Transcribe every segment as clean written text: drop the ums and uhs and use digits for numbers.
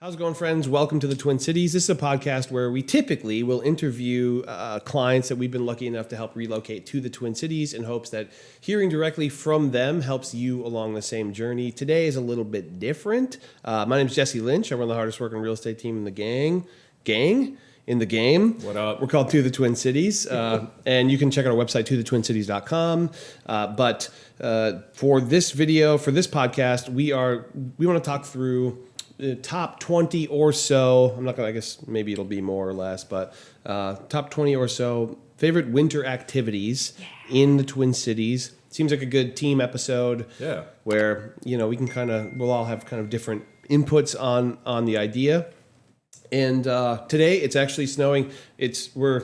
How's it going, friends? Welcome to the Twin Cities. This is a podcast where we typically will interview clients that we've been lucky enough to help relocate to the Twin Cities in hopes that hearing directly from them helps you along the same journey. Today is a little bit different. My name is Jesse Lynch. I run the hardest working real estate team in the gang in the game. What up? We're called To the Twin Cities, and you can check out our website, tothetwincities.com. But for this video, for this podcast, we want to talk through the top 20 or so. I'm not gonna, I guess maybe it'll be more or less, but top 20 or so favorite winter activities in the Twin Cities. Seems like a good team episode. Yeah. Where, we can we'll all have kind of different inputs on the idea. And today it's actually snowing. We're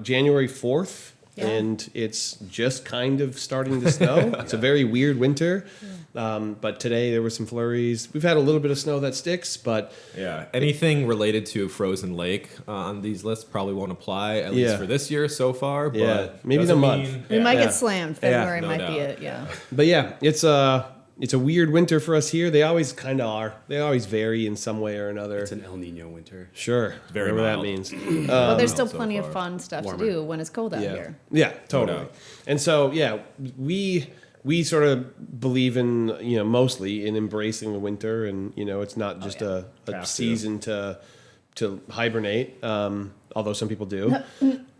January 4th, and it's just kind of starting to snow. It's a very weird winter. But today there were some flurries. We've had a little bit of snow that sticks, but anything related to frozen lake on these lists probably won't apply, at least for this year so far. But maybe the month. We might get slammed. February no might doubt. be it. Yeah. But it's a weird winter for us here. They always kind of are. They always vary in some way or another. It's an El Nino winter. Sure, very whatever mild. that means. Well, there's still so plenty of far. fun stuff Warmer. to do when it's cold out here. Yeah, totally. doubt. And so we sort of believe in mostly in embracing the winter, and it's not just a Have to. season to hibernate, although some people do.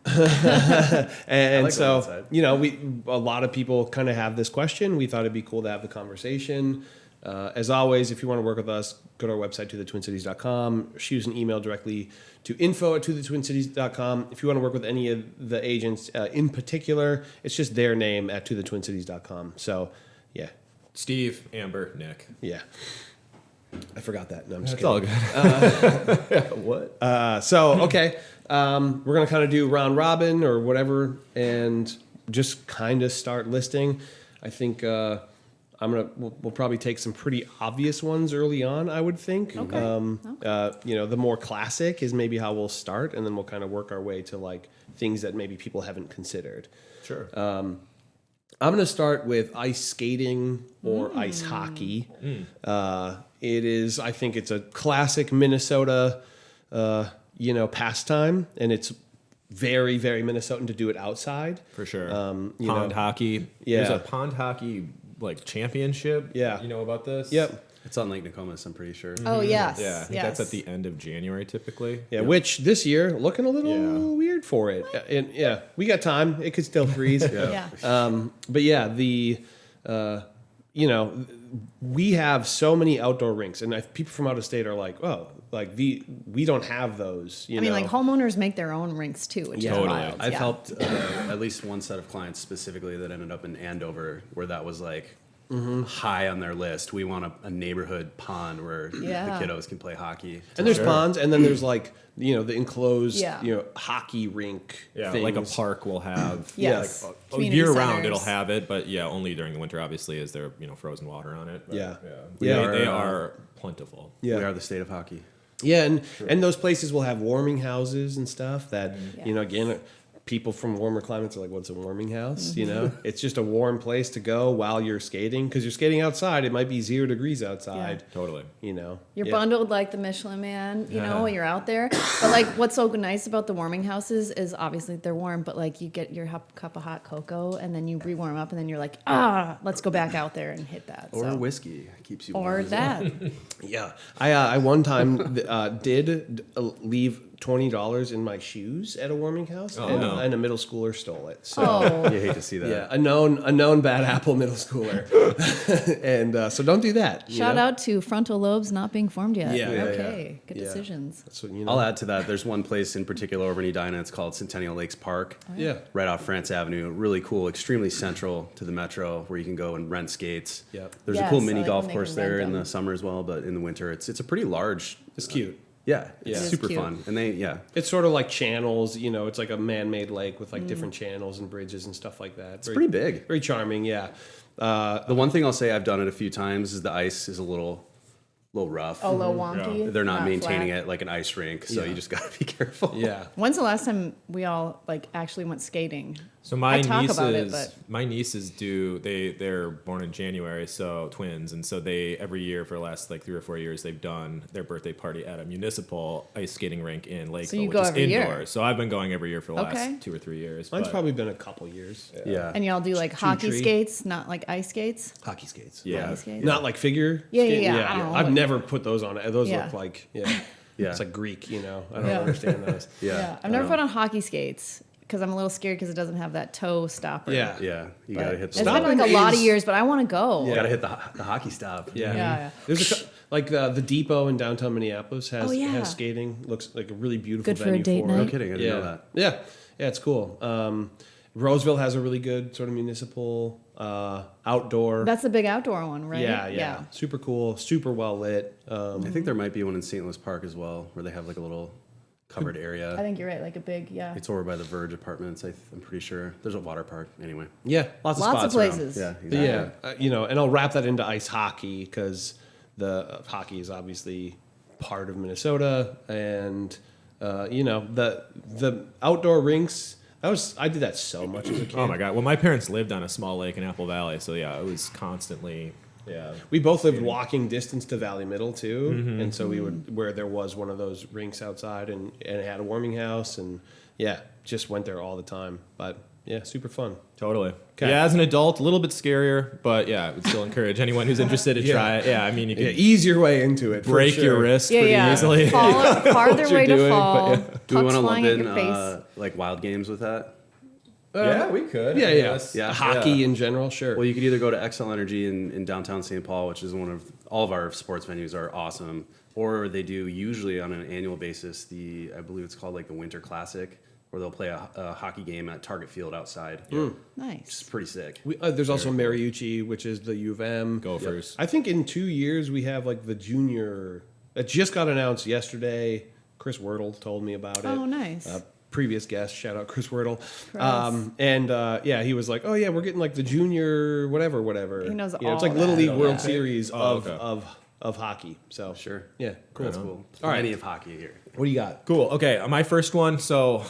And like so going outside. a lot of people kind of have this question. We thought it'd be cool to have the conversation. As always, if you want to work with us, go to our website, tothetwincities.com. Shoot us an email directly to info@tothetwincities.com. If you want to work with any of the agents in particular, it's just their name at tothetwincities.com. So, Steve, Amber, Nick. yeah. I forgot that. No, I'm just It's all kidding. good. What? Okay. We're going to kind of do round robin or whatever and just kind of start listing. I think we'll probably take some pretty obvious ones early on, I would think. Okay. The more classic is maybe how we'll start, and then we'll kind of work our way to like things that maybe people haven't considered. Sure. I'm going to start with ice skating or ice hockey. It is, I think it's a classic Minnesota, pastime, and it's very, very Minnesotan to do it outside. For sure. Pond hockey. Yeah. There's a pond hockey championship. Yeah. You know about this? Yep. It's on Lake Nokomis, I'm pretty sure. Oh yes. Yeah. I think that's at the end of January typically. Yeah, which this year looking a little weird for it. And we got time. It could still freeze. Yeah. But we have so many outdoor rinks, and people from out of state are like, we don't have those. I mean, like homeowners make their own rinks too, which is Totally. wild. I've yeah. helped at least one set of clients specifically that ended up in Andover, where that was like high on their list. We want a neighborhood pond where the kiddos can play hockey. And there's ponds, and then there's the enclosed Yeah. hockey rink. Yeah, things. like a park will have. Yes. Community Year round centers. it'll have it, but only during the winter obviously is there frozen water on it. But, Yeah. They are plentiful. Yeah. We are the state of hockey. Yeah, and those places will have warming houses and stuff that, again, people from warmer climates are like, what's a warming house? It's just a warm place to go while you're skating, because you're skating outside. It might be 0 degrees outside. Totally. You're bundled like the Michelin Man, when you're out there. But what's so nice about the warming houses is obviously they're warm, but you get your cup of hot cocoa and then you rewarm up and then you're like, let's go back out there and hit that. Or whiskey keeps you warm. Or as well. that. Yeah. I one time did leave $20 in my shoes at a warming house, and a middle schooler stole it. So You hate to see that. yeah, a known bad apple middle schooler, and so don't do that. Shout out to frontal lobes not being formed yet. Yeah, yeah, Okay. Good Yeah. decisions. That's what, I'll add to that. There's one place in particular over in Edina. It's called Centennial Lakes Park. Yeah. Right off France Avenue. Really cool, extremely central to the metro, where you can go and rent skates. Yep. There's a Yes, cool I mini like golf when they course can there rent in them. the summer as well, but in the winter it's a pretty large. It's cute. Yeah, it's Yeah. super It's cute. fun, and It's sort of like channels. It's like a man-made lake with different channels and bridges and stuff like that. It's pretty big. Very charming. Yeah. The one thing I'll say, I've done it a few times, is the ice is a little little rough. A little wonky. They're not maintaining flat. it like an ice rink, so you just gotta be careful. Yeah. When's the last time we all like actually went skating? So my I talk nieces, about it, but my nieces they're born in January, so twins, and so they every year for the last like 3 or 4 years they've done their birthday party at a municipal ice skating rink in Lakeville, you which go is every year? indoors. So I've been going every year for the Okay. last 2 or 3 years. Mine's but- probably been a couple years. Yeah. and y'all do like Tree hockey tree. skates, not like ice skates. Hockey skates. yeah. Hockey skates? Not like figure. Yeah, skate? yeah. I don't know. I've never put those on. Those Yeah. look like Yeah. It's like Greek. I don't Yeah. understand those. Yeah. I've never put on hockey skates because I'm a little scared because it doesn't have that toe stopper. Yeah. Yeah. You But gotta hit it's the been Stopping like a lot of is- years, but I want to go. You gotta hit the hockey stop. Yeah. Yeah. There's like the depot in downtown Minneapolis has Oh, yeah. has skating. Looks like a really beautiful Good for a venue date for night. it. No kidding, I didn't yeah. know that. Yeah, it's cool. Roseville has a really good sort of municipal outdoor. That's the big outdoor one, right? yeah. Super cool, super well lit. I think there might be one in St. Louis Park as well, where they have like a little covered I area. think you're right. Like a big, yeah. It's over by the Verge Apartments. I'm pretty sure. There's a water park. Anyway, Yeah, lots of Lots of spots around. places. Yeah, But exactly. yeah, and I'll wrap that into ice hockey because the hockey is obviously part of Minnesota, and the outdoor rinks. I did that so much as a kid. Oh my god! Well, my parents lived on a small lake in Apple Valley, so yeah, it was constantly. Yeah. We both lived walking distance to Valley Middle too, and so we would where there was one of those rinks outside, and it had a warming house, and just went there all the time. But yeah, super fun. Totally. 'Kay. Yeah, as an adult, a little bit scarier, but yeah, I would still encourage anyone who's interested to try it. Yeah, I mean, you can Easier way into it. for break sure. your wrist Yeah, pretty yeah. easily. Farther you're way to doing, but fall. yeah. Do we Pucks want to lump flying at in your face. like wild games with that? Yeah, we could. Yeah, Yes. Yeah. Hockey in general, sure. Well, you could either go to XL Energy in downtown St. Paul, which is one of all of our sports venues are awesome, or they do usually on an annual basis I believe it's called like the Winter Classic, where they'll play a hockey game at Target Field outside. It's Nice. pretty sick. There's also Mariucci, which is the U of M. Gophers. I think in 2 years we have like the junior. It just got announced yesterday. Chris Wordle told me about it. Oh, nice. Previous guest, shout out Chris Wordle. Chris. He was like, "Oh yeah, we're getting like the junior whatever." He knows It's all like Little that. League World Yeah. Series Oh, of, okay. of hockey. So Sure. yeah, cool. That's cool. All right. Plenty of hockey here. What do you got? Cool. Okay, my first one. So,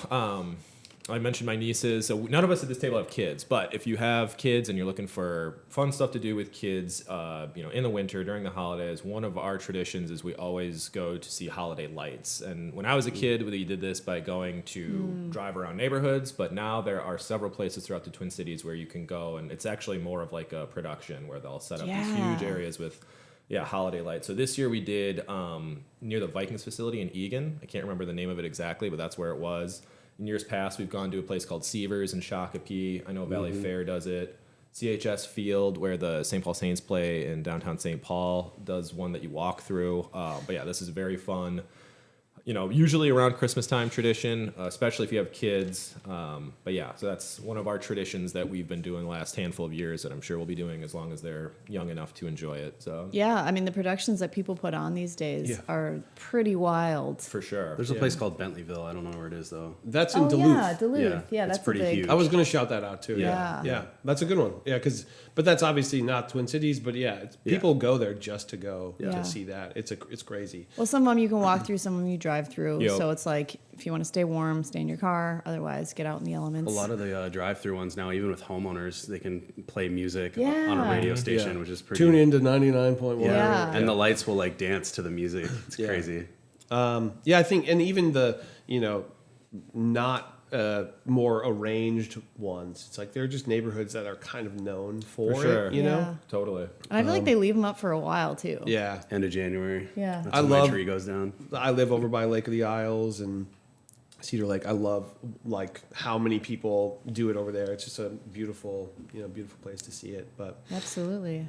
I mentioned my nieces. So none of us at this table have kids, but if you have kids and you're looking for fun stuff to do with kids, in the winter during the holidays, one of our traditions is we always go to see holiday lights. And when I was a kid, we did this by going to drive around neighborhoods. But now there are several places throughout the Twin Cities where you can go, and it's actually more of like a production where they'll set up these Yeah. huge areas with. Yeah, holiday lights. So this year we did near the Vikings facility in Eagan. I can't remember the name of it exactly, but that's where it was. In years past, we've gone to a place called Seavers in Shakopee. I know Valley Fair does it. CHS Field, where the St. Paul Saints play in downtown St. Paul, does one that you walk through. But yeah, this is very fun. Usually around Christmas time tradition, especially if you have kids. But yeah, so that's one of our traditions that we've been doing the last handful of years that I'm sure we'll be doing as long as they're young enough to enjoy it. So Yeah, I mean, the productions that people put on these days are pretty wild. for sure. There's a place called Bentleyville. I don't know where it is though. That's in Duluth. Yeah, Duluth. Yeah, Yeah, it's that's pretty a big. huge. I was going to shout that out too. Yeah. Yeah, that's a good one. Yeah, but that's obviously not Twin Cities, but people go there just to go Yeah. to see that. It's crazy. Well, some of them you can walk through, some of them you drive through. Yep. So it's like if you want to stay warm, stay in your car. Otherwise, get out in the elements. A lot of the drive-through ones now, even with homeowners, they can play music on Yeah. a radio station, Yeah. which is pretty. Tune in to 99.1. Yeah. And the lights will like dance to the music. It's crazy. I think, and even the not more arranged ones. It's like they're just neighborhoods that are kind of known for, sure. it. Yeah. Totally. And I feel like they leave them up for a while too. Yeah. End of January. Yeah. That's I when love- my tree goes down. I live over by Lake of the Isles and Cedar Lake. I love like how many people do it over there. It's just a beautiful, beautiful place to see it. But Absolutely.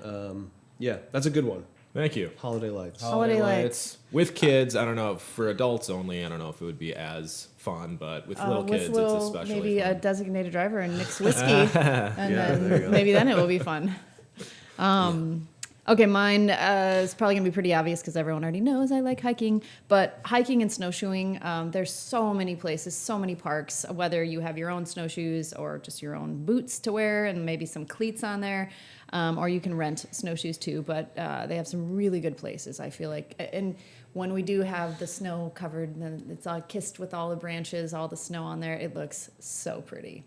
that's a good one. Thank you. Holiday lights. Holiday lights. with kids. I don't know for adults only. I don't know if it would be as fun, but with little with kids, little, it's especially maybe fun. a designated driver and mix whiskey, and there you then go. maybe then it will be fun. Okay, mine is probably going to be pretty obvious because everyone already knows I like hiking. But hiking and snowshoeing, there's so many places, so many parks, whether you have your own snowshoes or just your own boots to wear and maybe some cleats on there, or you can rent snowshoes too. But they have some really good places, I feel like. And when we do have the snow covered, and it's all kissed with all the branches, all the snow on there, it looks so pretty.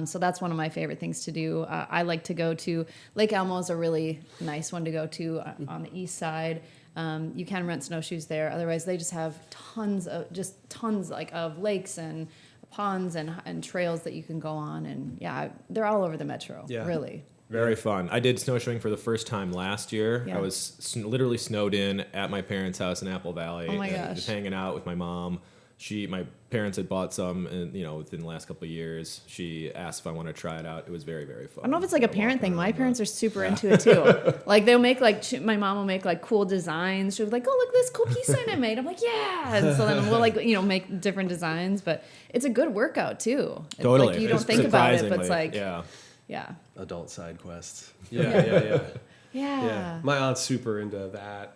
So that's one of my favorite things to do. I like to go to Lake Elmo is a really nice one to go to on the east side. You can rent snowshoes there. Otherwise, they just have tons of lakes and ponds and trails that you can go on. And yeah, they're all over the metro. Yeah. Really. Very fun. I did snowshoeing for the first time last year. Yeah. I was literally snowed in at my parents' house in Apple Valley. Oh my gosh. Just hanging out with my mom. My parents had bought some, and within the last couple of years, she asked if I want to try it out. It was very, very fun. I don't know if it's like a parent thing. My parents are super into it too. Like they'll make my mom will make like cool designs. She'll be like, "Oh, look this cool peace sign I made." I'm like, "Yeah." And so then we'll make different designs, but it's a good workout too. It's Totally. Like you don't think about it, but it's like yeah. Adult side quests. Yeah. My aunt's super into that.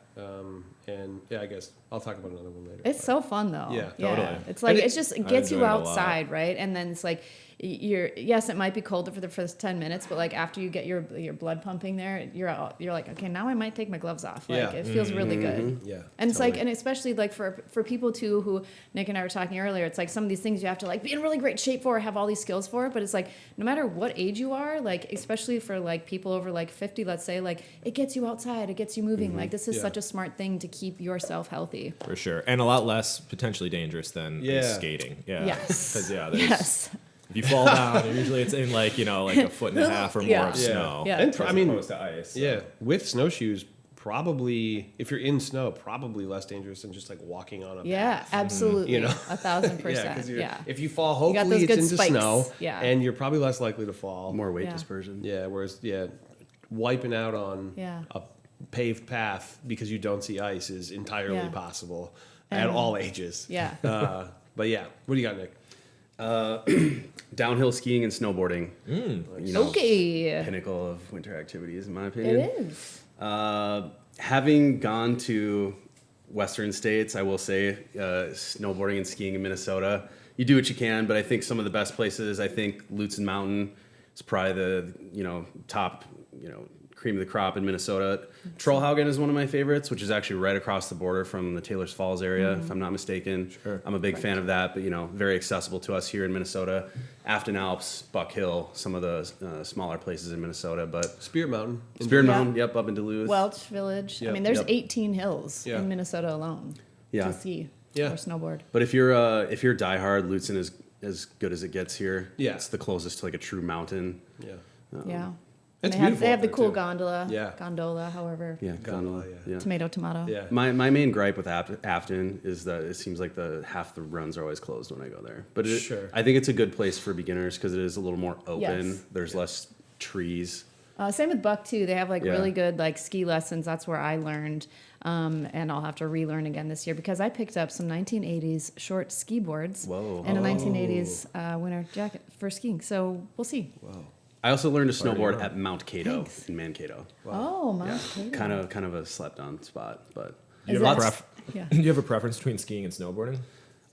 And I guess I'll talk about another one later. It's so fun though. Yeah, totally. It's like And it gets you enjoy it a lot. outside, right? And then it's like yes, it might be colder for the first 10 minutes, but like after you get your blood pumping there, you're like, okay, now I might take my gloves off. Like it feels really good. Yeah, And it's like, and especially like for people too, who Nick and I were talking earlier, it's like some of these things you have to like be in really great shape for, have all these skills for, but it's like no matter what age you are, like especially for like people over like 50, let's say, like it gets you outside, it gets you moving. Like this is such a smart thing to keep yourself healthy. For sure. And a lot less potentially dangerous than skating. Yeah. Yes. Because Yes. if you fall down, usually it's in like a foot and a half or more of Yeah. snow. Yeah. And I mean, opposed to ice. So. yeah, with snowshoes, probably if you're in snow, probably less dangerous than just like walking on a Yeah, path. absolutely. 1,000%. because Yeah. if you fall, got hopefully those it's good into spikes. snow, Yeah. and you're probably less likely to fall. More weight Yeah. dispersion. Yeah, whereas wiping out on Yeah. a paved path because you don't see ice is entirely Yeah. possible at And- all ages. Yeah. But yeah, what do you got, Nick? Downhill skiing and snowboarding. Okay. Pinnacle of winter activities, in my opinion. It is. Having gone to Western states, I will say snowboarding and skiing in Minnesota, you do what you can, but I think some of the best places, I think Lutsen Mountain is probably the top cream of the crop in Minnesota. Trollhaugen is one of my favorites, which is actually right across the border from the Taylor's Falls area, if I'm not mistaken. Sure. I'm a big fan of that, but very accessible to us here in Minnesota. Afton Alps, Buck Hill, some of the smaller places in Minnesota, but Spirit Mountain. Spirit Yeah. Mountain, yep, up in Duluth. Welch Village. I Yep. mean, there's Yep. 18 hills Yeah. in Minnesota alone Yeah. to ski Yeah. or snowboard. But if you're diehard, Lutsen is as good as it gets here. Yeah. It's the closest to like a true mountain. Yeah. Yeah. It's And beautiful they have up the there, cool too. gondola. Yeah. Gondola, however. Yeah, Gondola, yeah. Tomato. Yeah. My main gripe with Afton is that it seems like half the runs are always closed when I go there. But Sure. I think it's a good place for beginners because it is a little more open. Yes. There's less trees. Same with Buck too. They have like Yeah. really good like ski lessons. That's where I learned, and I'll have to relearn again this year because I picked up some 1980s short ski boards Whoa. and a 1980s winter jacket for skiing. So we'll see. Wow. I also learned to snowboard at Mount Cato Thanks. in Mankato. Oh, Mount Cato. Kind of a slept on spot, but Do you Is have a that- Yeah. Do you have a preference between skiing and snowboarding?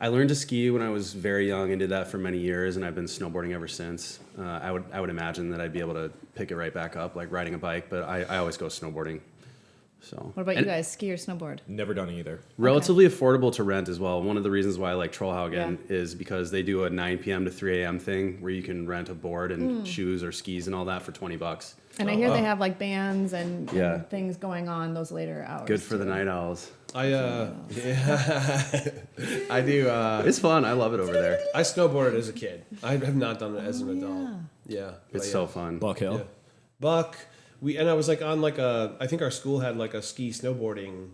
I learned to ski when I was very young and did that for many years, and I've been snowboarding ever since. I would imagine that I'd be able to pick it right back up, like riding a bike, but I always go snowboarding. So. What about you And guys? Ski or snowboard? Never done either. Relatively affordable to rent as well. One of the reasons why I like Trollhaugen Yeah. is because they do a 9 p.m. to 3 a.m. thing where you can rent a board and shoes or skis and all that for $20. And I hear they have like bands and Yeah. things going on those later hours. Good for the too. night owls. I I do. It's fun. I love it over there. I snowboarded as a kid. I have not done it as an adult. Yeah, It's but so yeah. fun. Buck Hill. Yeah. Buck. I was like on like I think our school had like a ski snowboarding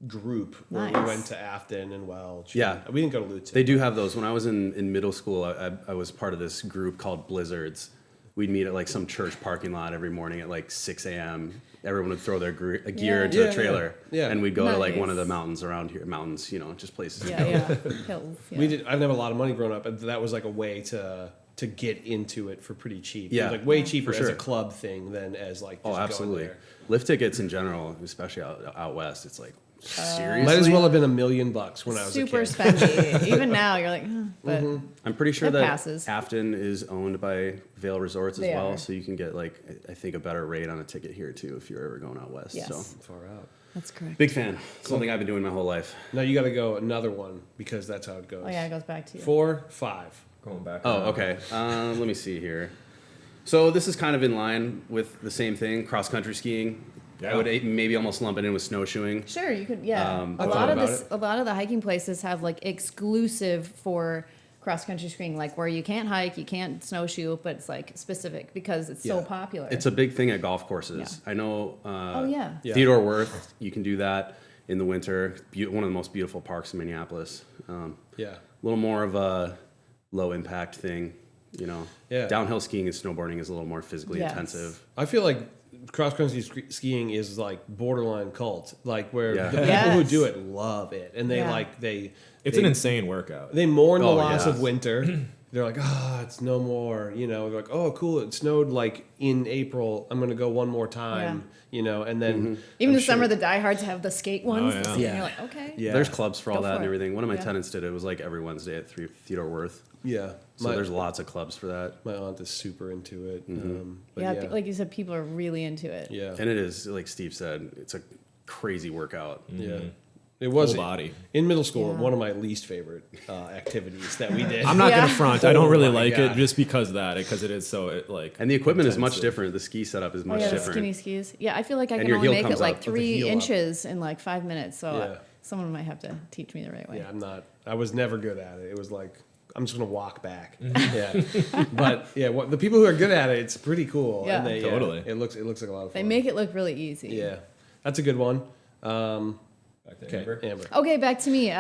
group where we Nice. went to Afton and Welch. Yeah. We didn't go to Lutz. They do have those. When I was in middle school, I was part of this group called Blizzards. We'd meet at like some church parking lot every morning at like 6 a.m. Everyone would throw their gear Yeah. into Yeah, a trailer, yeah. and we'd go to like one of the Nice. mountains around here. Mountains, just places. to Yeah, go. yeah. Hills. Yeah. We did. I didn't have a lot of money growing up, and that was like a way to get into it for pretty cheap. Yeah, It was like way cheaper for as a sure. club thing than as like Oh, just absolutely. Going there. lift tickets in general, especially out west, it's like seriously. Might as well have been $1 million when I was Super a kid. spendy. Even now, you're like, but I'm pretty sure It that passes. Afton is owned by Vail Resorts as They well, are. so you can get like I think a better rate on a ticket here too if you're ever going out west. Yes. So Far out. that's correct. big fan. Something I've been doing my whole life. Now you got to go another one because that's how it goes. Oh yeah, it goes back to you. 4, 5. Going back. Oh, around. okay. Let me see here. So this is kind of in line with the same thing, cross country skiing. Yeah. I would maybe almost lump it in with snowshoeing. Sure, you could. Yeah, I thought about a lot of the hiking places have like exclusive for cross country skiing, like where you can't hike, you can't snowshoe, but it's like specific because it's so Yeah. popular. It's a big thing at golf courses. Yeah. I know. Oh, yeah. Yeah. Theodore Wirth, you can do that in the winter. One of the most beautiful parks in Minneapolis. Yeah. A little more of a low impact thing, you know. Yeah. Downhill skiing and snowboarding is a little more physically Yes. intensive. I feel like cross country skiing is like borderline cult, like where Yeah. the people who Yes. do it love it, and they Yeah. like they. It's they, an insane workout. They mourn the Oh, loss yeah. of winter. They're like, it's no more. You know, they're like, oh, cool, it snowed like in April. I'm gonna go one more time. You know, and then Mm-hmm. Even I'm the summer, sure- the diehards have the skate ones. yeah. And Yeah. you're like, okay. Yeah. There's clubs for all Go that for and it. everything. One of my Yeah. tenants did it. It was like every Wednesday at Theodore Wirth. Yeah. So there's lots of clubs for that. My aunt is super into it. But Yeah, yeah, like you said, people are really into it. yeah, And it is, like Steve said, it's a crazy workout. yeah. It was Whole body. in middle school. Yeah. One of my least favorite activities that we did. I'm not Yeah. gonna front. I don't really Oh my like God. it just because of that, because it is so like. And the equipment is much intensive. different. The ski setup is Oh, much yeah, the different. skinny skis. Yeah, I feel like I And can your only heel make it comes like up with the 3 heel up. inches in like 5 minutes. So Yeah. someone might have to teach me the right way. Yeah, I'm not. I was never good at it. It was like I'm just gonna walk back. Yeah, but yeah, the people who are good at it, it's pretty cool. Yeah. and they, Totally. It looks like a lot of fun. They make it look really easy. Yeah, that's a good one. Back to Okay, Amber. Amber. Okay, back to me.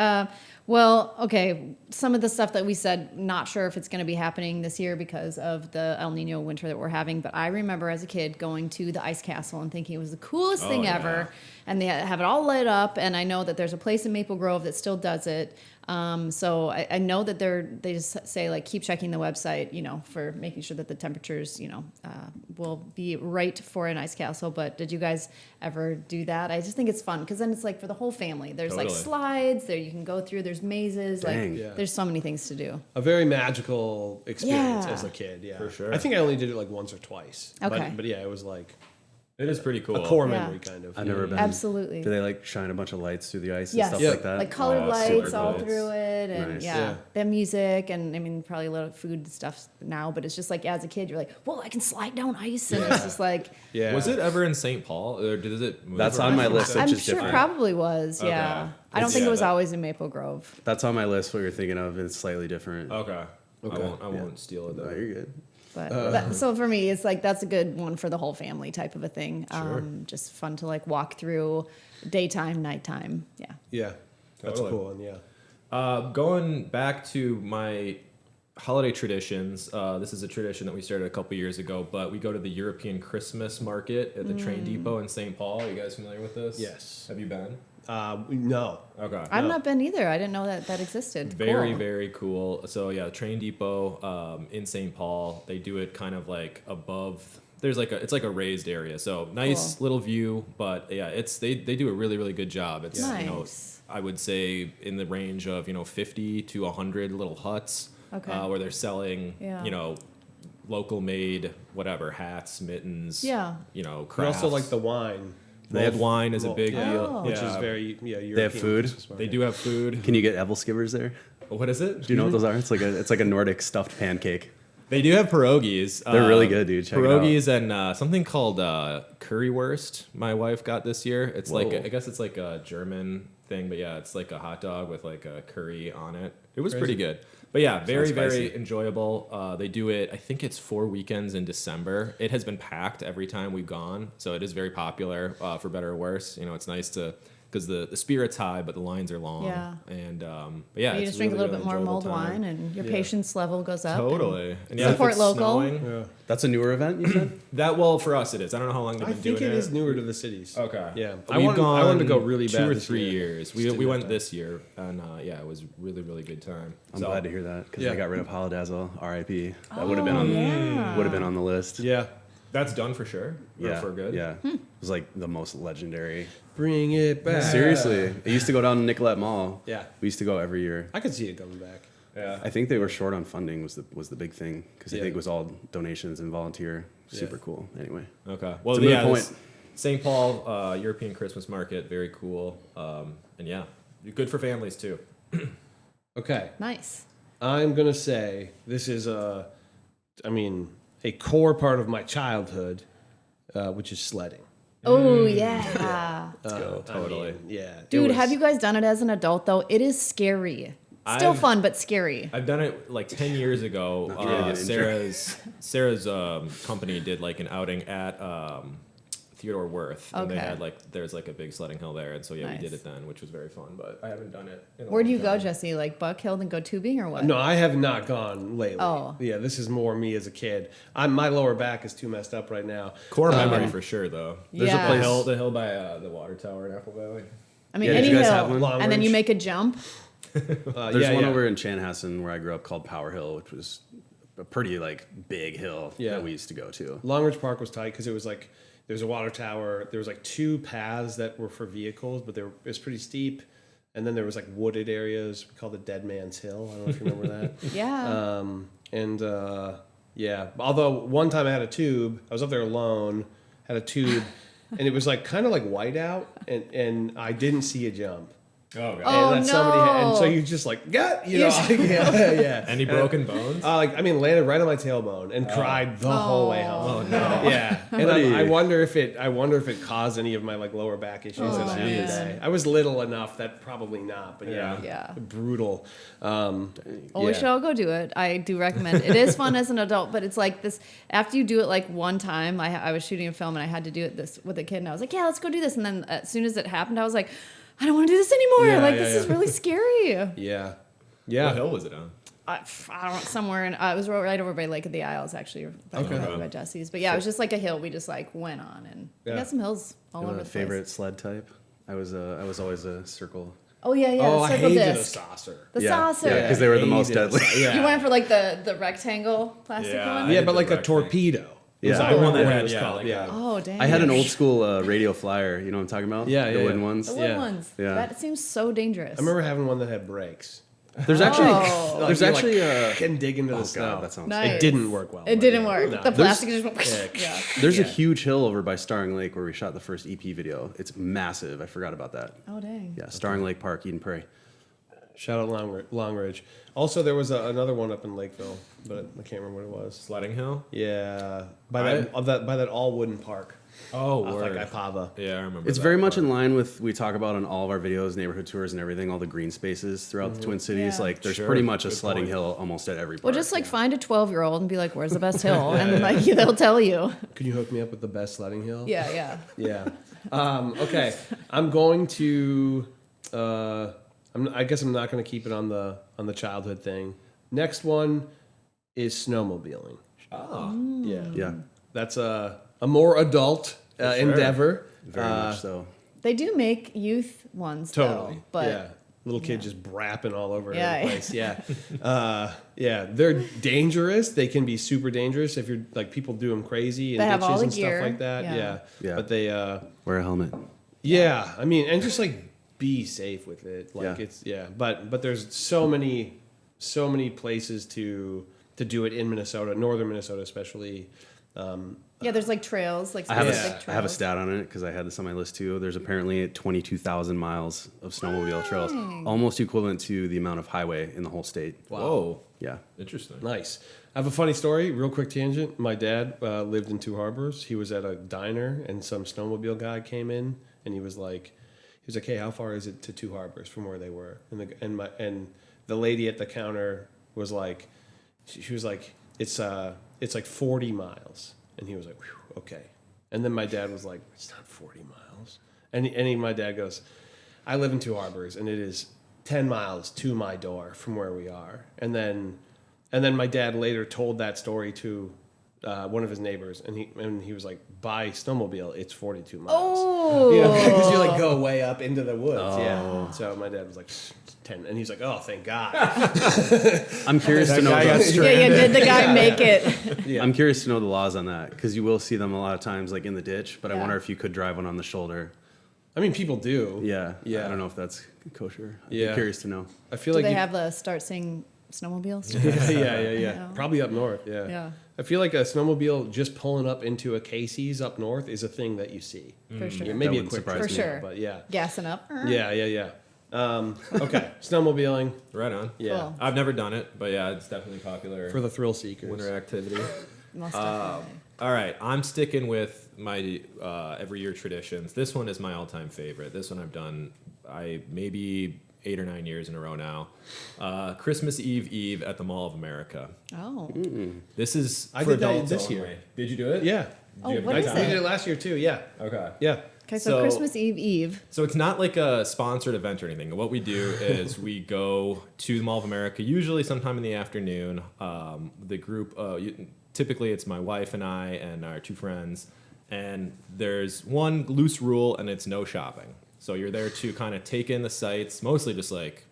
Well, okay, some of the stuff that we said, not sure if it's going to be happening this year because of the El Nino winter that we're having, but I remember as a kid going to the ice castle and thinking it was the coolest thing yeah. ever. And they have it all lit up, and I know that there's a place in Maple Grove that still does it. So I know that they just say like keep checking the website, you know, for making sure that the temperatures, you know, will be right for an ice castle. But did you guys ever do that? I just think it's fun because then it's like for the whole family. There's like Totally. slides there you can go through. There's mazes. Dang. Like Yeah. there's so many things to do. A very magical experience Yeah. as a kid. Yeah, For sure. I think I only did it like once or twice. Okay. but yeah, it was like It is pretty cool. a core Yeah. memory kind of. I've never been. Absolutely. Do they like shine a bunch of lights through the ice Yes. and stuff Yeah. like that? Like colored Oh, super lights all cool. through it, and Nice. yeah, Yeah. the music, and I mean probably a little food stuff now, but it's just like as a kid you're like, whoa, I can slide down ice, and it's just like Yeah. Was it ever in St. Paul, or did it? Move That's around? on my list. I'm Which is sure different. probably was, yeah. Okay. I don't It's- think it yeah, was that- always in Maple Grove, That's on my list. What you're thinking of, it's slightly different. Okay. Okay. I won't steal it No, though. you're good. but so for me, it's like that's a good one for the whole family type of a thing. Just fun to like walk through daytime, nighttime, yeah. Yeah, that's Totally. a cool one. Yeah. Going back to my holiday traditions, this is a tradition that we started a couple years ago, but we go to the European Christmas market at the train depot in St. Paul. Are you guys familiar with this? Yes. Have you been? No. Okay. I've not been either. I didn't know that existed. Very, Cool. very cool. So yeah, train depot in St. Paul. They do it kind of like above. There's like it's like a raised area. So nice Cool. little view, but yeah, they do a really, really good job. It's you know, Nice. I would say in the range of 50 to 100 little huts Okay. where they're selling Yeah. local made whatever hats, mittens. Yeah. But Crafts. also like the wine. Mulled wine is a big yeah, deal, which is Yeah. very European. They have food? Christmas They market. do have food. Can you get Evelskivers there? What is it? Do you know what those are? It's like a Nordic stuffed pancake. They do have pierogies. They're really good, dude. Check it out. pierogies and something called currywurst. My wife got this year. It's like Whoa. I guess it's like a German thing, but yeah, it's like a hot dog with like a curry on it. It was pretty good. But yeah, very Sounds very spicy. enjoyable. They do it. I think it's 4 weekends in December. It has been packed every time we've gone, so it is very popular for better or worse. It's nice to. Because the spirit's high, but the lines are long. Yeah. And but yeah, You it's just drink a really, little bit really more enjoyable mulled time. wine, and your Yeah. patience level goes up. Totally. And Support if it's local. snowing- Yeah. That's a newer event, you said? That well for us it is. I don't know how long they've I been think doing it is newer to the cities. Okay. Yeah. We've I wanted to go gone really bad 2 or this 3 year. years. Just We didn't went have time. this year, and yeah, it was really really good time. I'm glad to hear that because Yeah. I got rid of Holodazzle, RIP. That would have Oh, been on yeah. would have been on the list. Yeah. That's done for sure. Yeah, For good. Yeah, it was like the most legendary. Bring it back. Seriously, it used to go down to Nicollet Mall. Yeah. We used to go every year. I could see it coming back. Yeah. I think they were short on funding was the big thing because I Yeah. think it was all donations and volunteer. Super cool. Anyway, Okay. Well, a moot yeah. point. St. Paul European Christmas Market, very cool. And yeah, good for families too. Okay. Nice. I'm going to say this is a core part of my childhood, which is sledding. Oh yeah. Let's go. Totally. Yeah. Dude, have you guys done it as an adult though? It is scary. Still fun, but scary. I've done it like 10 years ago. Not trying to get injured. Sarah's company did like an outing at Theodore Wirth, and they Okay. had there's like a big sledding hill there, and so yeah, we Nice. did it then, which was very fun. But I haven't done it. In a Where do long you go, time. Jesse? Like Buck Hill and go tubing or what? No, I have not gone lately. Oh. Yeah, this is more me as a kid. My lower back is too messed up right now. Core memory for sure, though. There's Yeah. a place, the hill by the water tower in Apple Valley. I mean, Yeah, did any you guys hill, have one? Long and then you Ridge. make a jump. there's yeah, one yeah. over in Chanhassen where I grew up called Power Hill, which was a pretty big hill Yeah. that we used to go to. Long Ridge Park was tight because it was like there's a water tower. There was like two paths that were for vehicles, but it was pretty steep. And then there was like wooded areas. We called it Dead Man's Hill. I don't know if you remember that. Yeah. Yeah. Although one time I had a tube. I was up there alone. Had a tube, and it was like kind of like whiteout, and I didn't see a jump. Oh, God. Oh, And then somebody had, and so no. you just like yeah, You yeah. Any broken bones? Landed right on my tailbone and cried the whole way home. Oh, no. Yeah, and Buddy. I wonder if it caused any of my like lower back issues at the end of the day. I was little enough that probably not, but yeah, Yeah. brutal. Oh, we Yeah. should all go do it. I do recommend it. It is fun as an adult, but it's like this. After you do it like one time, I was shooting a film and I had to do it this with a kid, and I was like, yeah, let's go do this. And then as soon as it happened, I was like, I don't want to do this anymore. Yeah, This is really scary. Yeah, What yeah. hill was it on? I don't know, somewhere in, it was right over by Lake of the Isles, actually, by Jesse's. But yeah, it was just like a hill we just like went on, and we Yeah. got some hills all You over have the a favorite place. sled type? I was always a circle. Oh yeah, yeah. Oh, the I circle hated a disc. saucer. The Yeah, saucer. yeah, 'cause they were the most Hated a deadly. saucer. Yeah, You went for like the rectangle plastic Yeah. one. yeah, did but the like a wreck thing. torpedo. Yeah. I The remember one that what had, it was yeah, called. like Yeah. Oh dang. I had an old school radio flyer. You know what I'm talking about? Yeah, the yeah, wooden yeah. ones. The wood Yeah. ones. Yeah. That seems so dangerous. I remember having one that had brakes. There's actually Oh. there's Like, actually can dig into the oh snow. god, that sounds. Nice. It didn't work well. It but didn't yeah. work. No. The plastic just went. Yeah. Yeah. There's a Yeah. huge hill over by Starring Lake where we shot the first EP video. It's massive. I forgot about that. Oh dang. Yeah, Starring Lake Park, Eden Prairie. Shout out Long Ridge. Also, there was another one up in Lakeville, but I can't remember what it was. Sledding hill? Yeah, by that all wooden park. Oh, Off word. like Ipava. Yeah, I remember. It's that very much part. in line with we talk about in all of our videos, neighborhood tours and everything, all the green spaces throughout the Twin Cities. Yeah. Like there's Sure. pretty much a Good sledding point. hill almost at every park. Well, just like find a 12-year-old and be like, "Where's the best hill?" And like they'll tell you. Could you hook me up with the best sledding hill? Yeah, yeah. Yeah. Okay. I'm going to. I guess I'm not going to keep it on the childhood thing. Next one is snowmobiling. Oh. Yeah. Yeah, That's a more adult sure. endeavor. very much so. They do make youth ones, Totally. though, but yeah. Little kid just brapping all over Yeah. the place. Yeah. Yeah. They're dangerous. They can be super dangerous if you're like people do them crazy They and have all ditches the and gear. stuff like that. Yeah. Yeah. Yeah. But they, Wear a helmet. yeah. I mean, and just like be safe with it. Like Yeah. it's, yeah. But there's so many places to do it in Minnesota, northern Minnesota especially. yeah, there's like trails, like I have specific a trails. I have a stat on it because I had this on my list too. There's apparently 22,000 miles of snowmobile trails, almost equivalent to the amount of highway in the whole state. Whoa. Yeah. Interesting. Nice. I have a funny story, real quick tangent. My dad lived in Two Harbors. He was at a diner, and some snowmobile guy came in, and he was like, "Hey, how far is it to Two Harbors from where they were?" And the lady at the counter was like, she was like, "It's like 40 miles," and he was like, "Whew, okay." And then my dad was like, "It's not 40 miles," and my dad goes, "I live in Two Harbors, and it is 10 miles to my door from where we are." And then my dad later told that story to one of his neighbors, and he was like, "By snowmobile, it's 42 miles." Oh. Because you like go way up into the woods. Oh. Yeah. So my dad was like 10, and he's like, "Oh, thank God." I'm curious to know. guy got The, stranded. Yeah, did the guy make it? Yeah. I'm curious to know the laws on that because you will see them a lot of times, like in the ditch. But I Yeah. wonder if you could drive one on the shoulder. I mean, people do. Yeah. Yeah. I don't know if that's kosher. I'd Yeah. be curious to know. I feel Do like they you- have the start seeing snowmobiles? yeah. No. Probably up north. Yeah. Yeah. I feel like a snowmobile just pulling up into a Casey's up north is a thing that you see. For sure. Yeah, maybe a wouldn't quick surprise trip, For sure. but yeah. Gassing up. Yeah. Okay, snowmobiling. Right on. Yeah, Cool. I've never done it, but yeah, it's definitely popular for the thrill seekers. winter activity. Most definitely. All right, I'm sticking with my every year traditions. This one is my all-time favorite. This one I've done maybe 8 or 9 years in a row now. Christmas Eve at the Mall of America. Oh. This is I for did that adults this year. only. Did you do it? Yeah. Oh, you have what a is good We time? did it? it last year too. Yeah. Okay. Yeah. Okay, so So- Christmas Eve. So it's not like a sponsored event or anything. What we do is we go to the Mall of America, usually sometime in the afternoon. The group, typically it's my wife and I and our 2 friends. And there's one loose rule, and it's no shopping. So you're there to kind of take in the sights, mostly just like,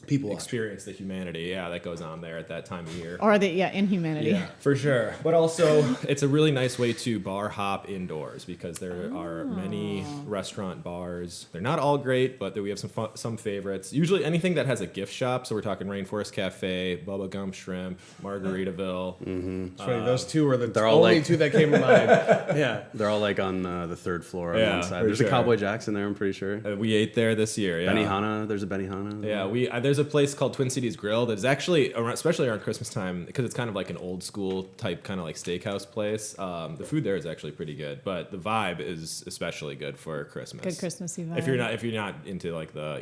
People watch. experience the humanity. Yeah, that goes on there at that time of year. Or inhumanity. Yeah. For sure. But also, it's a really nice way to bar hop indoors because there are many restaurant bars. They're not all great, but we have some favorites. Usually anything that has a gift shop. So we're talking Rainforest Cafe, Bubba Gum Shrimp, Margaritaville. It's funny. Those two were the They're all only like- two that came to mind. Yeah. They're all like on the 3rd floor on Yeah, one side. for There's sure. a Cowboy Jack's in there, I'm pretty sure. We ate there this year. Yeah. Benihana. There's a Benihana. Yeah, there's a place called Twin Cities Grill that's actually, especially around Christmas time, because it's kind of like an old school type kind of like steakhouse place. The food there is actually pretty good, but the vibe is especially good for Christmas. Good Christmas Eve. If you're not into like the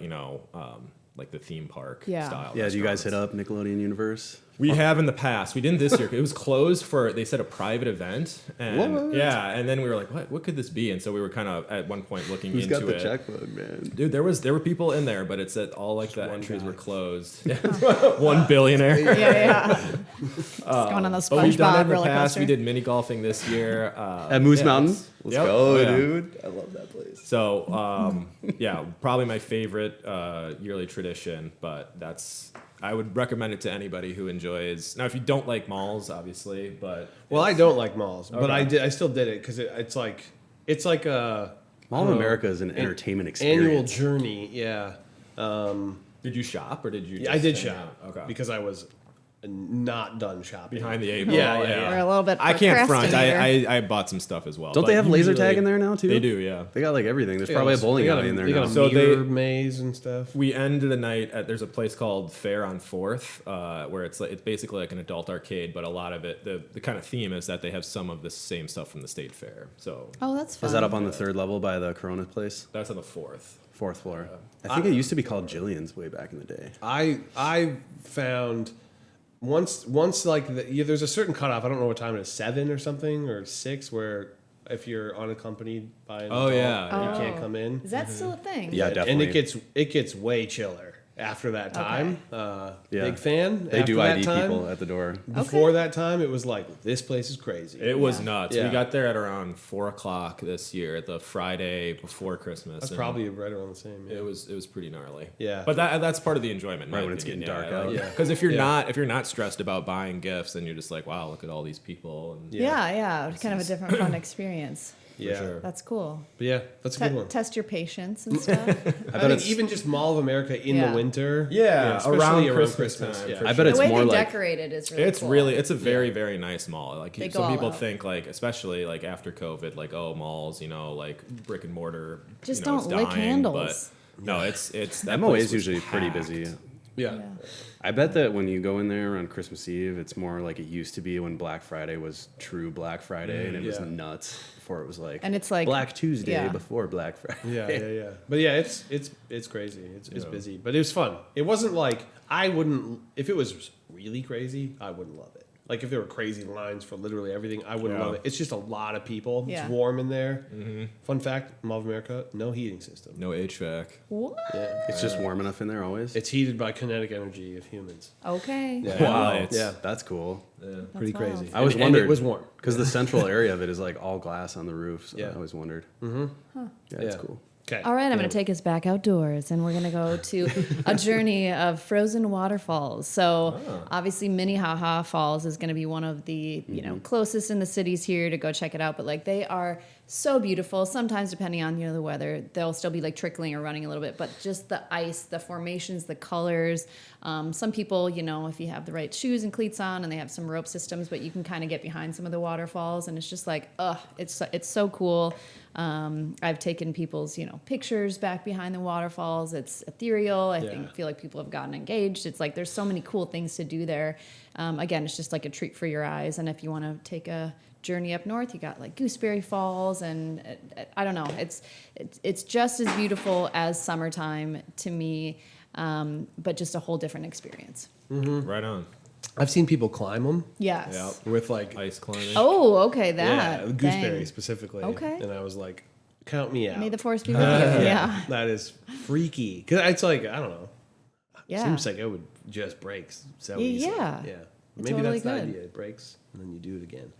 like the theme park Yeah. style. Yeah, do you guys restaurants. hit up Nickelodeon Universe? We have in the past. We didn't this year. It was closed for, they said, a private event. And What? yeah, and then we were like, what could this be? And so we were kind of at one point looking Who's into got the it. checkbook, man? Dude, there were people in there, but it said all like the entries were closed. One billionaire. Yeah. It's going on the But we've done it SpongeBob in the roller past. coaster. We did mini golfing this year. At Moose yeah, Mountain? that's- Let's Yep. go, Oh, yeah. dude. I love that place. So, yeah, probably my favorite yearly tradition, but I would recommend it to anybody who enjoys. Now, if you don't like malls, obviously, but Well, I don't like malls, but Okay. I still did it because it's like a Mall of America is an entertainment experience. annual journey. Yeah. did you shop or did you? I just did hang shop out? Okay. because I was not done shopping. Behind the eight ball. Yeah. We're a little bit I can't front. procrastinator. I bought some stuff as well. Don't they but have laser usually- tag in there now, too? They do, yeah. They got like everything. There's They probably a got bowling they got alley in there They got now. a So meter they- maze and stuff. We end the night at, there's a place called Fair on 4th, where it's basically like an adult arcade, but a lot of it, the kind of theme is that they have some of the same stuff from the state fair. So Oh, that's fun. Is that up on the 3rd level by the Corona place? that's on the 4th. 4th floor. I think it used to be called Jillian's way back in the day. I found once like there's a certain cutoff. I don't know what time it is, 7 or something or 6, where if you're unaccompanied by an Oh, adult, yeah. you can't come in. Is that still a thing? Yeah, And definitely. it gets way chiller after that time. Yeah. Big fan. They do After ID that time, people at the door. Before Okay. that time, it was like this place is crazy. It was Yeah. nuts. Yeah. We got there at around 4 o'clock this year, the Friday before Christmas. That's and probably right around the same. Yeah. It was pretty gnarly. Yeah. but that's part of the enjoyment. in my Right when it's opinion. getting dark out. Yeah. Because if you're Yeah. not stressed about buying gifts, then you're just like, wow, look at all these people. And Yeah. Kind of a different fun experience. yeah. sure. That's cool. But yeah, that's a good one. Test your patience and stuff. I bet think it's- even just Mall of America in Yeah. the winter. Yeah, especially around Christmas time, Yeah. for I bet the it's way more they like decorate it is really It's cool. really, it's a very, very nice mall. Like They go some all people out. think, like especially like after COVID, like malls, like brick and mortar. Just it's don't lick dying, handles. But no, it's that MOA place is was usually pretty packed. busy. Yeah. Yeah. I bet that when you go in there on Christmas Eve, it's more like it used to be when Black Friday was true Black Friday, and it was Yeah. nuts before it was like And it's like- Black Tuesday yeah. before Black Friday. Yeah. But yeah, it's crazy. It's busy, but it was fun. It wasn't like I wouldn't if it was really crazy. I wouldn't love it. Like if there were crazy lines for literally everything, I wouldn't Yeah. love it. It's just a lot of people. Yeah. It's warm in there. Fun fact: Mall of America, no heating system. No HVAC. What? Yeah, It's just warm enough in there always. it's heated by kinetic energy of humans. Okay. Yeah. Wow, Lights. Yeah. that's cool. Pretty wild. crazy. I always And wondered it was warm. because the central area of it is like all glass on the roof. So Yeah. I always wondered. Yeah, it's Yeah. cool. Okay. All right, I'm going to take us back outdoors, and we're going to go to a journey of frozen waterfalls. So, obviously, Minnehaha Falls is going to be one of the closest in the cities here to go check it out. But like, they are so beautiful. Sometimes, depending on the weather, they'll still be like trickling or running a little bit. But just the ice, the formations, the colors. Some people, if you have the right shoes and cleats on, and they have some rope systems, but you can kind of get behind some of the waterfalls, and it's just like, it's so cool. I've taken people's, pictures back behind the waterfalls. It's ethereal. I feel like people have gotten engaged. It's like there's so many cool things to do there. Again, it's just like a treat for your eyes. And if you want to take a journey up north, you got like Gooseberry Falls, and I don't know. It's just as beautiful as summertime to me, but just a whole different experience. Right on. I've seen people climb them. Yes. Yep. With like Ice climbing. Oh, okay. That. yeah, gooseberry Dang. specifically. Okay. And I was like, count me out. May the force be with you. Yeah. That is freaky. Because it's like, I don't know. Yeah. Seems like it would just break so Yeah. easily. Yeah. Yeah. It's Maybe totally that's the good. idea. It breaks and then you do it again.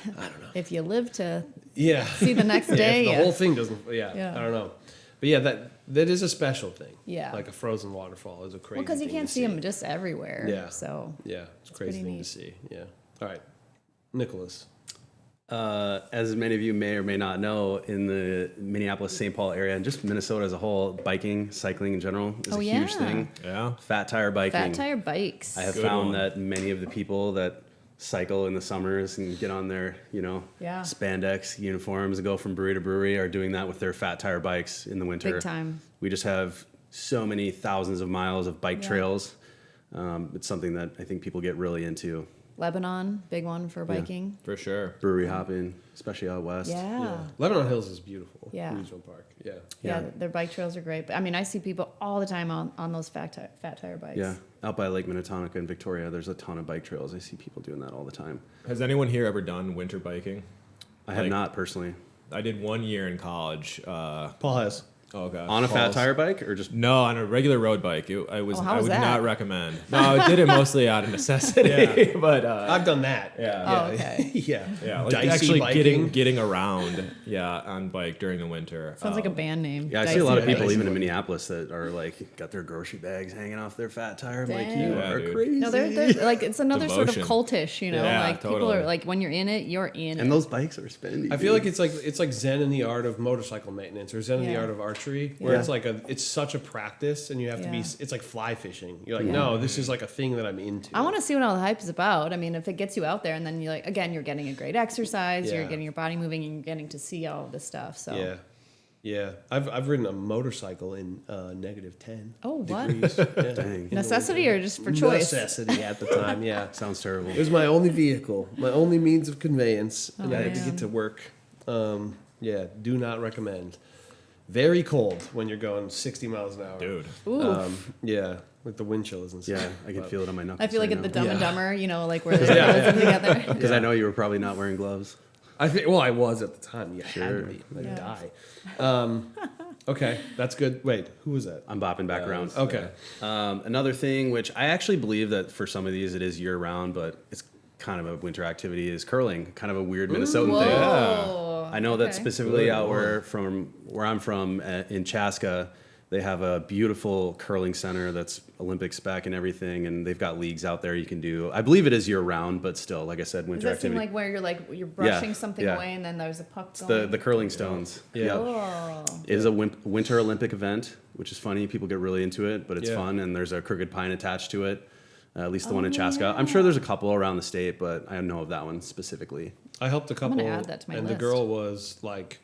I don't know. If you live to Yeah. see the next Yeah, day. if the yeah. whole thing doesn't, yeah, Yeah. I don't know. But yeah, that is a special thing. Yeah. Like a frozen waterfall is a crazy Well, because you thing can't to see them just everywhere. Yeah. So Yeah, it's a crazy pretty thing neat. to see. Yeah. All right. Nicholas. As many of you may or may not know, in the Minneapolis-St. Paul area and just Minnesota as a whole, biking, cycling in general is Oh, a huge yeah. thing. Yeah. Fat tire biking. fat tire bikes. I have Good found one. that many of the people that cycle in the summers and get on their, Yeah. spandex uniforms and go from brewery to brewery are doing that with their fat tire bikes in the winter. Big time. We just have so many thousands of miles of bike Yeah. trails. It's something that I think people get really into. Lebanon, big one for biking. For sure. Brewery hopping, especially out west. Yeah. Lebanon Hills is beautiful. Yeah. Regional Park. Yeah. Yeah. Yeah. Their bike trails are great. But I mean, I see people all the time on those fat tire bikes. Yeah, out by Lake Minnetonka in Victoria, there's a ton of bike trails. I see people doing that all the time. Has anyone here ever done winter biking? I have Like- not personally. I did 1 year in college. Paul has. Oh god. On a fat Falls. tire bike or just No, on a regular road bike. Oh, how I was would that? not recommend. No, I did it mostly out of necessity. Yeah. But I've done that. yeah. Oh, okay. yeah. Yeah, like Dicey actually biking. getting around, on bike during the winter. Sounds like a band name. yeah, I see a lot of Dicey people Bikes. even in Minneapolis that are like got their grocery bags hanging off their fat tire. I'm like, Dang. you Yeah, are dude. crazy. No, they're like it's another sort of Devotion. cultish, Yeah, like people totally. are like when you're in it, you're in and it. those bikes are spendy. I feel like it's like Zen in the art of motorcycle maintenance or Zen in the Yeah. art of archery, where Yeah. it's like it's such a practice and you have to be. Yeah. It's like fly fishing. You're like, Yeah. no, this is like a thing that I'm into. I want to see what all the hype is about. I mean, if it gets you out there, and then you're you're getting a great exercise, you're Yeah. getting your body moving, and you're getting to see all of this stuff. So Yeah, yeah. I've ridden a motorcycle in -10. Oh, what? degrees. Yeah. Dang. In the Necessity winter. or just for choice? Necessity at the time. Yeah. Sounds terrible. It was my only vehicle, my only means of conveyance, and I had to man. get to work. Yeah, do not recommend. Very cold when you're going 60 miles an hour. Dude. Ooh. Yeah, with the wind chill and stuff. Yeah, I can But- feel it on my knuckles. I feel like at the Dumb and Yeah. Dumber, like where they're Yeah. together. Because I know you were probably not wearing gloves. I think. Well, I was at the time. You had Sure. to be. I'd Yeah. die. Okay, that's good. Wait, who was that? I'm bopping back around. Okay. Another thing, which I actually believe that for some of these it is year round, but it's kind of a winter activity, is curling. Kind of a weird Minnesotan thing. Whoa. I know that Okay. specifically Good out one. where I'm from in Chaska, they have a beautiful curling center that's Olympic spec and everything, and they've got leagues out there you can do. I believe it is year round, but still, like I said, Does winter that seem activity. like where you're brushing Yeah, something yeah. away and then there's a puck It's going? the curling stones. Yeah. Yep. Oh. It is a winter Olympic event, which is funny. People get really into it, but it's Yeah. fun, and there's a crooked pine attached to it. At least the one in Chaska. I'm sure there's a couple around the state, but I know of that one specifically. I helped a couple, gonna add that to my and list. the girl was like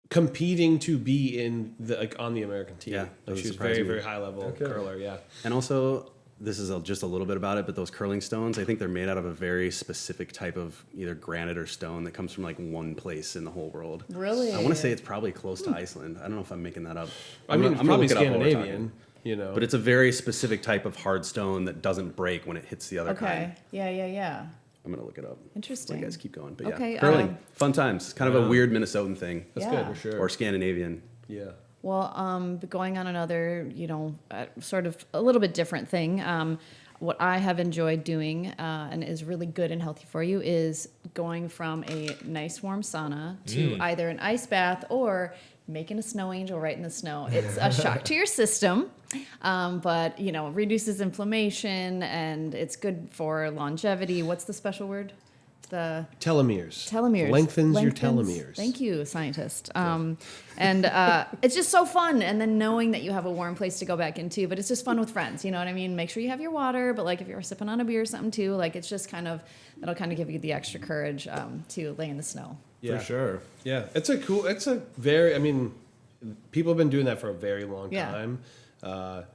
competing to be in on the American team. Yeah, Like, that she was surprised very me. very high level curler. Yeah. And also, this is just a little bit about it, but those curling stones, I think they're made out of a very specific type of either granite or stone that comes from like one place in the whole world. Really? I want to say it's probably close to Iceland. I don't know if I'm making that up. I mean, I'm it's gonna probably look it up while we're Scandinavian. talking. You know, But it's a very specific type of hard stone that doesn't break when it hits the other Okay. kind. Yeah. I'm gonna look it up. Interesting. You guys keep going, but Okay, yeah, curling, fun times. Kind of a weird Minnesotan thing. That's Yeah. good for sure. Or Scandinavian. Yeah. Well, going on another, sort of a little bit different thing. What I have enjoyed doing and is really good and healthy for you is going from a nice warm sauna to either an ice bath or making a snow angel right in the snow. It's a shock to your system, but reduces inflammation and it's good for longevity. What's the special word? The Telomeres. Lengthens Your telomeres. Thank you, scientist. And it's just so fun. And then knowing that you have a warm place to go back into, but it's just fun with friends. You know what I mean? Make sure you have your water, but like if you're sipping on a beer or something too, like it's just that'll kind of give you the extra courage to lay in the snow. Yeah. For sure. Yeah. People have been doing that for a very long time.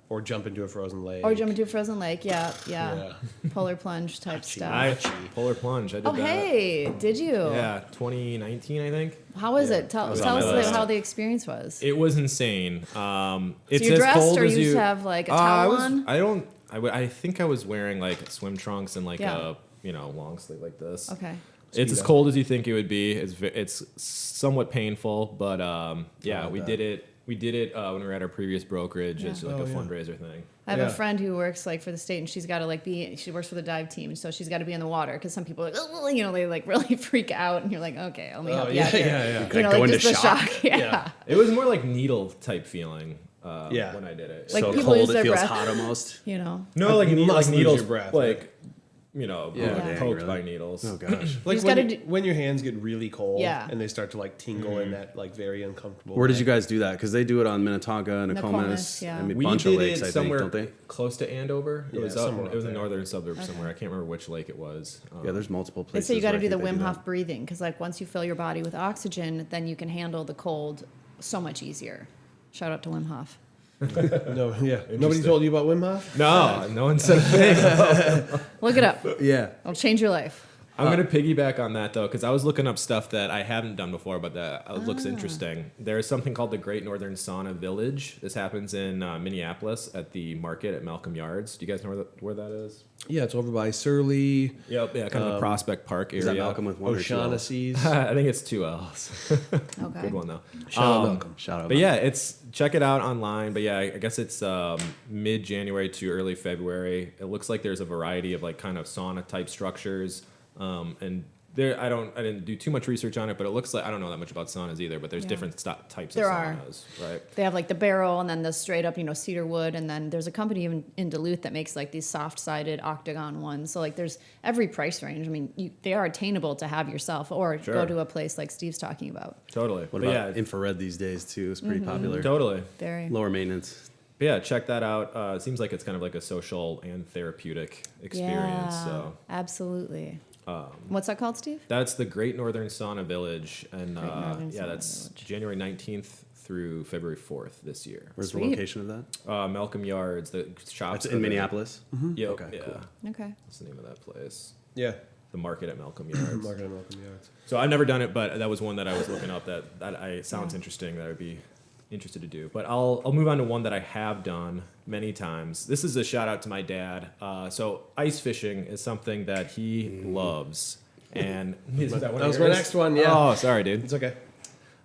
Or jump into a frozen lake. Or jump into a frozen lake. Yeah. Polar plunge type stuff. Polar plunge. I did Oh, that. hey, did you? Yeah, 2019, I think. How was it? Tell was us on my list. how the experience was. It was insane. It's So as you dressed cold or as you just have like a towel on? I think I was wearing like swim trunks and like Yeah. a long sleeve like this. Okay. It's as cold as you think it would be. It's somewhat painful, but we did it. We did it when we were at our previous brokerage. Yeah. It's like a fundraiser thing. I have Yeah. a friend who works like for the state, and she's got to she works for the dive team, so she's got to be in the water because some people are like, oh, they like really freak out, and you're like, okay, let me help you out here. Yeah. Go into just the shock. Yeah. It was more like needle type feeling when I did it. Like So people lose cold it their feels breath. hot almost. No, like You must lose needles, your breath, like Yeah. poked Really? by needles. Oh gosh. Like just when, gotta when your hands get really cold Yeah. and they start to like tingle in that like very uncomfortable Where way. did you guys do that? Because they do it on Minnetonka, Nokomis, Nokomis, yeah. and a We bunch did of lakes, it I think, somewhere don't they? close to Andover. It Yeah, was somewhere it was up a there. northern suburb somewhere. I can't remember which lake it was. Yeah, there's multiple They places. say you got to where do I the think they Wim that. Hof breathing because like once you fill your body with oxygen, then you can handle the cold so much easier. Shout out to Wim Hof. No, yeah. Nobody told you about Wim Hof? No one said a thing. Look it up. Yeah. It'll change your life. I'm going to piggyback on that, though, because I was looking up stuff that I haven't done before, but that looks interesting. There's something called the Great Northern Sauna Village. This happens in Minneapolis at the market at Malcolm Yards. Do you guys know where that is? Yeah, it's over by Surly, Yep, yeah, kind of the Prospect Park area. Is that Malcolm with one or two L's? O'Shaughnessy's. I think it's 2 L's. Okay. Good one, though. Shout out Malcolm. Shout out. But yeah, check it out online. But yeah, I guess it's mid-January to early February. It looks like there's a variety of like kind of sauna type structures, and there I didn't do too much research on it, but it looks like I don't know that much about saunas either. But there's Yeah. different types There of are. saunas, right? They have like the barrel and then the straight up, cedar wood. And then there's a company in Duluth that makes like these soft sided octagon ones. So like there's every price range. I mean, they are attainable to have yourself or Sure. go to a place like Steve's talking about. Totally. What But about yeah, infrared these days too? It's pretty popular. totally. Very. Lower maintenance. But yeah, check that out. It seems like it's kind of like a social and therapeutic experience. Yeah, So absolutely. What's that called, Steve? that's the Great Northern Sauna Village, and Great Northern Sauna that's Village. January 19th through February 4th this year. Where's Sweet. the location of that? Malcolm Yards, the shops. It's in Minneapolis. Yep, Okay, yeah. cool. Okay. What's the name of that place? Yeah. The market at Malcolm Yards. Market and Malcolm Yards. So I've never done it, but that was one that I was looking up that sounds interesting that I would be interested to do. But I'll move on to one that I have done many times. This is a shout out to my dad. So ice fishing is something that he loves. And that was my next one, yeah. Oh, sorry, dude. It's okay.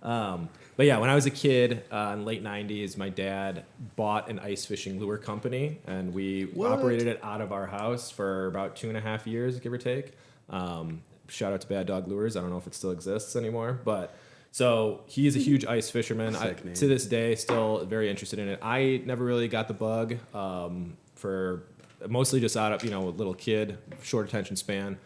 But yeah, when I was a kid in late 90s, my dad bought an ice fishing lure company, and we operated it out of our house for about 2.5 years, give or take. Shout out to Bad Dog Lures. I don't know if it still exists anymore, but so he's a huge ice fisherman. Sick name. To this day, still very interested in it. I never really got the bug for mostly just out of, a little kid, short attention span.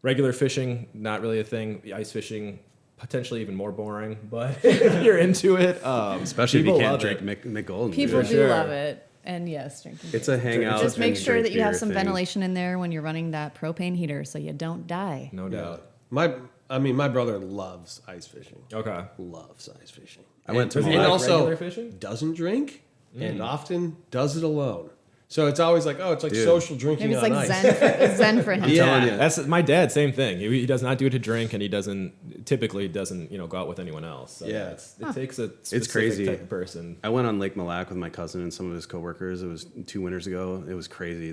Regular fishing, not really a thing. The ice fishing, potentially even more boring, but if you're into it, Especially if you people can't love drink it. Mick Golden. People dude. do sure. love it. And yes, drinking. It's a hangout. Just make and sure drink that you have beer some thing. ventilation in there when you're running that propane heater so you don't die. No doubt. My brother loves ice fishing. Okay. Loves ice fishing. I went to Does he And like also regular fishing? doesn't drink and often does it alone. So it's always like, it's like Dude. social drinking Maybe it's on like ice. zen for him. Yeah. telling you. That's my dad. Same thing. He does not do it to drink, and he typically doesn't go out with anyone else. So Yeah. it takes a specific crazy. type of person. I went on Lake Mille Lacs with my cousin and some of his coworkers. It was 2 winters ago. It was crazy.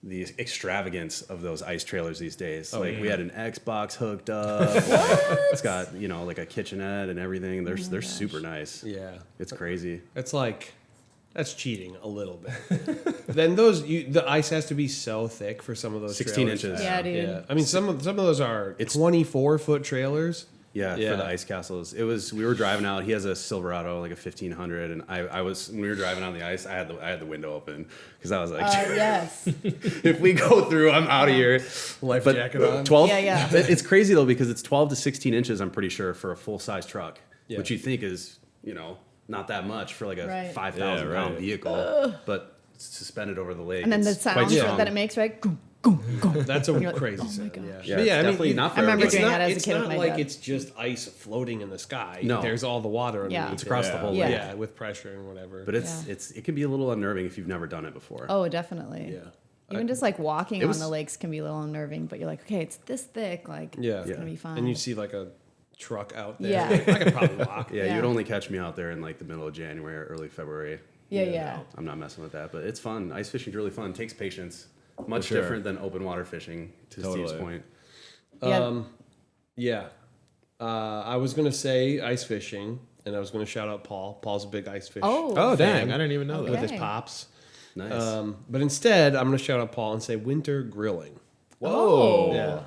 the extravagance of those ice trailers these days. We had an Xbox hooked up. It's got, like a kitchenette and everything. They're super nice. Yeah. It's crazy. It's like, that's cheating a little bit. Then the ice has to be so thick for some of those 16 trailers. inches. Yeah, dude. Yeah. I mean, some of those are 24-foot trailers. Yeah, Yeah. for the ice castles. We were driving out. He has a Silverado, like a 1500, and when we were driving on the ice, I had the window open because I was like, Yes. if we go through, I'm out of here. Life But jacket on. 12. Yeah. It's crazy though because it's 12 to 16 inches. I'm pretty sure for a full size truck, Yeah. which you think is not that much for like a Right. 5,000 pound right. vehicle, but suspended over the lake. And then the it's quite sound strong. that it makes, right? Goom, goom, goom. That's a You're like, crazy oh my sound. gosh. Yeah, Yeah, But it's I mean, definitely not for I remember everybody. doing that as a it's kid with not my like dad. it's just ice floating in the sky. No. There's all the water underneath. Yeah. It's across the Yeah. whole Yeah. lake. Yeah, with pressure and whatever. But it can be a little unnerving if you've never done it before. Oh, definitely. yeah. Even just like walking It on was- the lakes can be a little unnerving, but you're like, okay, it's this thick, like Yeah. it's Yeah. gonna be fine. And you see like a truck out there. Yeah. Like, I could probably walk. Yeah, Yeah. you'd only catch me out there in like the middle of January or early February. Yeah. No, I'm not messing with that, but it's fun. Ice fishing's really fun. It takes patience. Much sure. different than open water fishing, to Steve's Totally. point. Yeah. Yeah. I was going to say ice fishing, and I was going to shout out Paul. Paul's a big ice fish Oh, fan dang. I didn't even know Okay. that. with his pops. Nice. But instead, I'm going to shout out Paul and say winter grilling. Whoa. Yeah.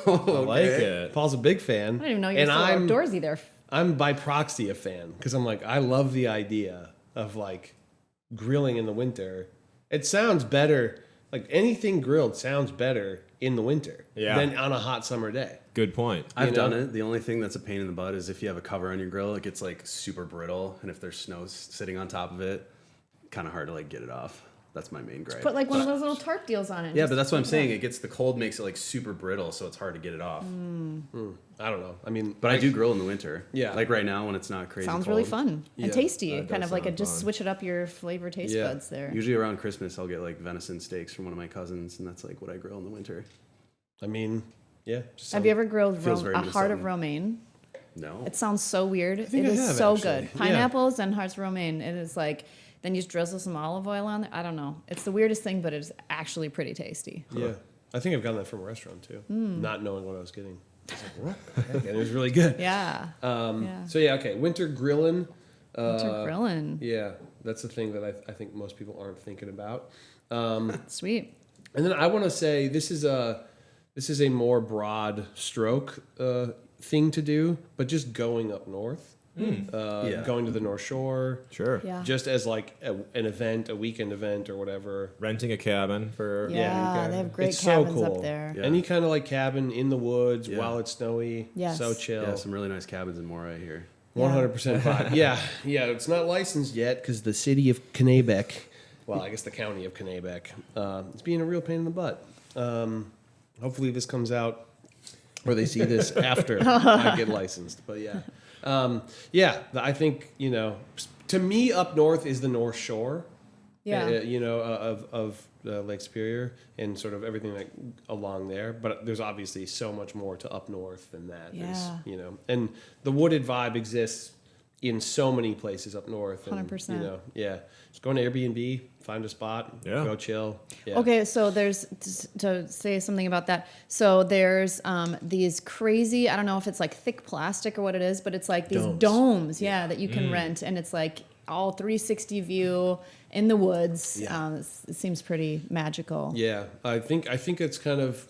I like it. Paul's a big fan. I didn't even know you were and so I'm, outdoorsy there. I'm by proxy a fan because I'm like, I love the idea of like grilling in the winter. It sounds better. Like anything grilled sounds better in the winter Yeah. than on a hot summer day. Good point. I've you done know? it. The only thing that's a pain in the butt is if you have a cover on your grill, it gets like super brittle, and if there's snow sitting on top of it, kind of hard to like get it off. That's my main gripe. Put like one of those little tarp deals on it. Yeah, but that's what I'm saying. It gets the cold makes it like super brittle, so it's hard to get it off. I don't know. I mean, But I do grill in the winter. Yeah. like right now when it's not crazy. Sounds cold. really fun Yeah, and tasty. that Kind does of like sound just fun. switch it up your flavor taste Yeah. buds there. Usually around Christmas, I'll get like venison steaks from one of my cousins, and that's like what I grill in the winter. I mean, yeah. just Have you ever grilled Feels very a heart of Minnesotan. romaine? No, It sounds so weird. It think I is have, so actually. good. Yeah. Pineapples and hearts of romaine. It is like, then you just drizzle some olive oil on it. I don't know. It's the weirdest thing, but it's actually pretty tasty. Yeah. I think I've gotten that from a restaurant too, Hmm. not knowing what I was getting. I was like, what the heck? And it was really good. Yeah. Yeah. So yeah, okay. Winter grilling. Winter grilling. Yeah, that's the thing that I think most people aren't thinking about. Sweet. And then I want to say this is a more broad stroke thing to do, but just going up north, Yeah. going to the North Shore, Sure. Yeah. just as like an event, a weekend event or whatever. Renting a cabin for. Yeah, they have great It's so cabins up cool. there. Yeah. Any kind of like cabin in the woods Yeah. while it's snowy. Yes. So chill. yeah, some really nice cabins in Moray here. 100% vibe. Yeah, yeah. It's not licensed yet because the city of Kennebec, well, I guess the county of Kennebec, is being a real pain in the butt. Hopefully this comes out or they see this after I get licensed. But yeah, I think to me up north is the North Shore. Yeah. Of Lake Superior and sort of everything like along there. But there's obviously so much more to up north than that. Yeah. And the wooded vibe exists in so many places up north. And, 100%. Yeah. Just go on Airbnb, find a spot, Yeah. go chill. Yeah. Okay, so there's to say something about that. So there's these crazy, I don't know if it's like thick plastic or what it is, but it's like these domes, that you can rent, and it's like all 360 view in the woods. Yeah. It seems pretty magical. Yeah. I think it's kind of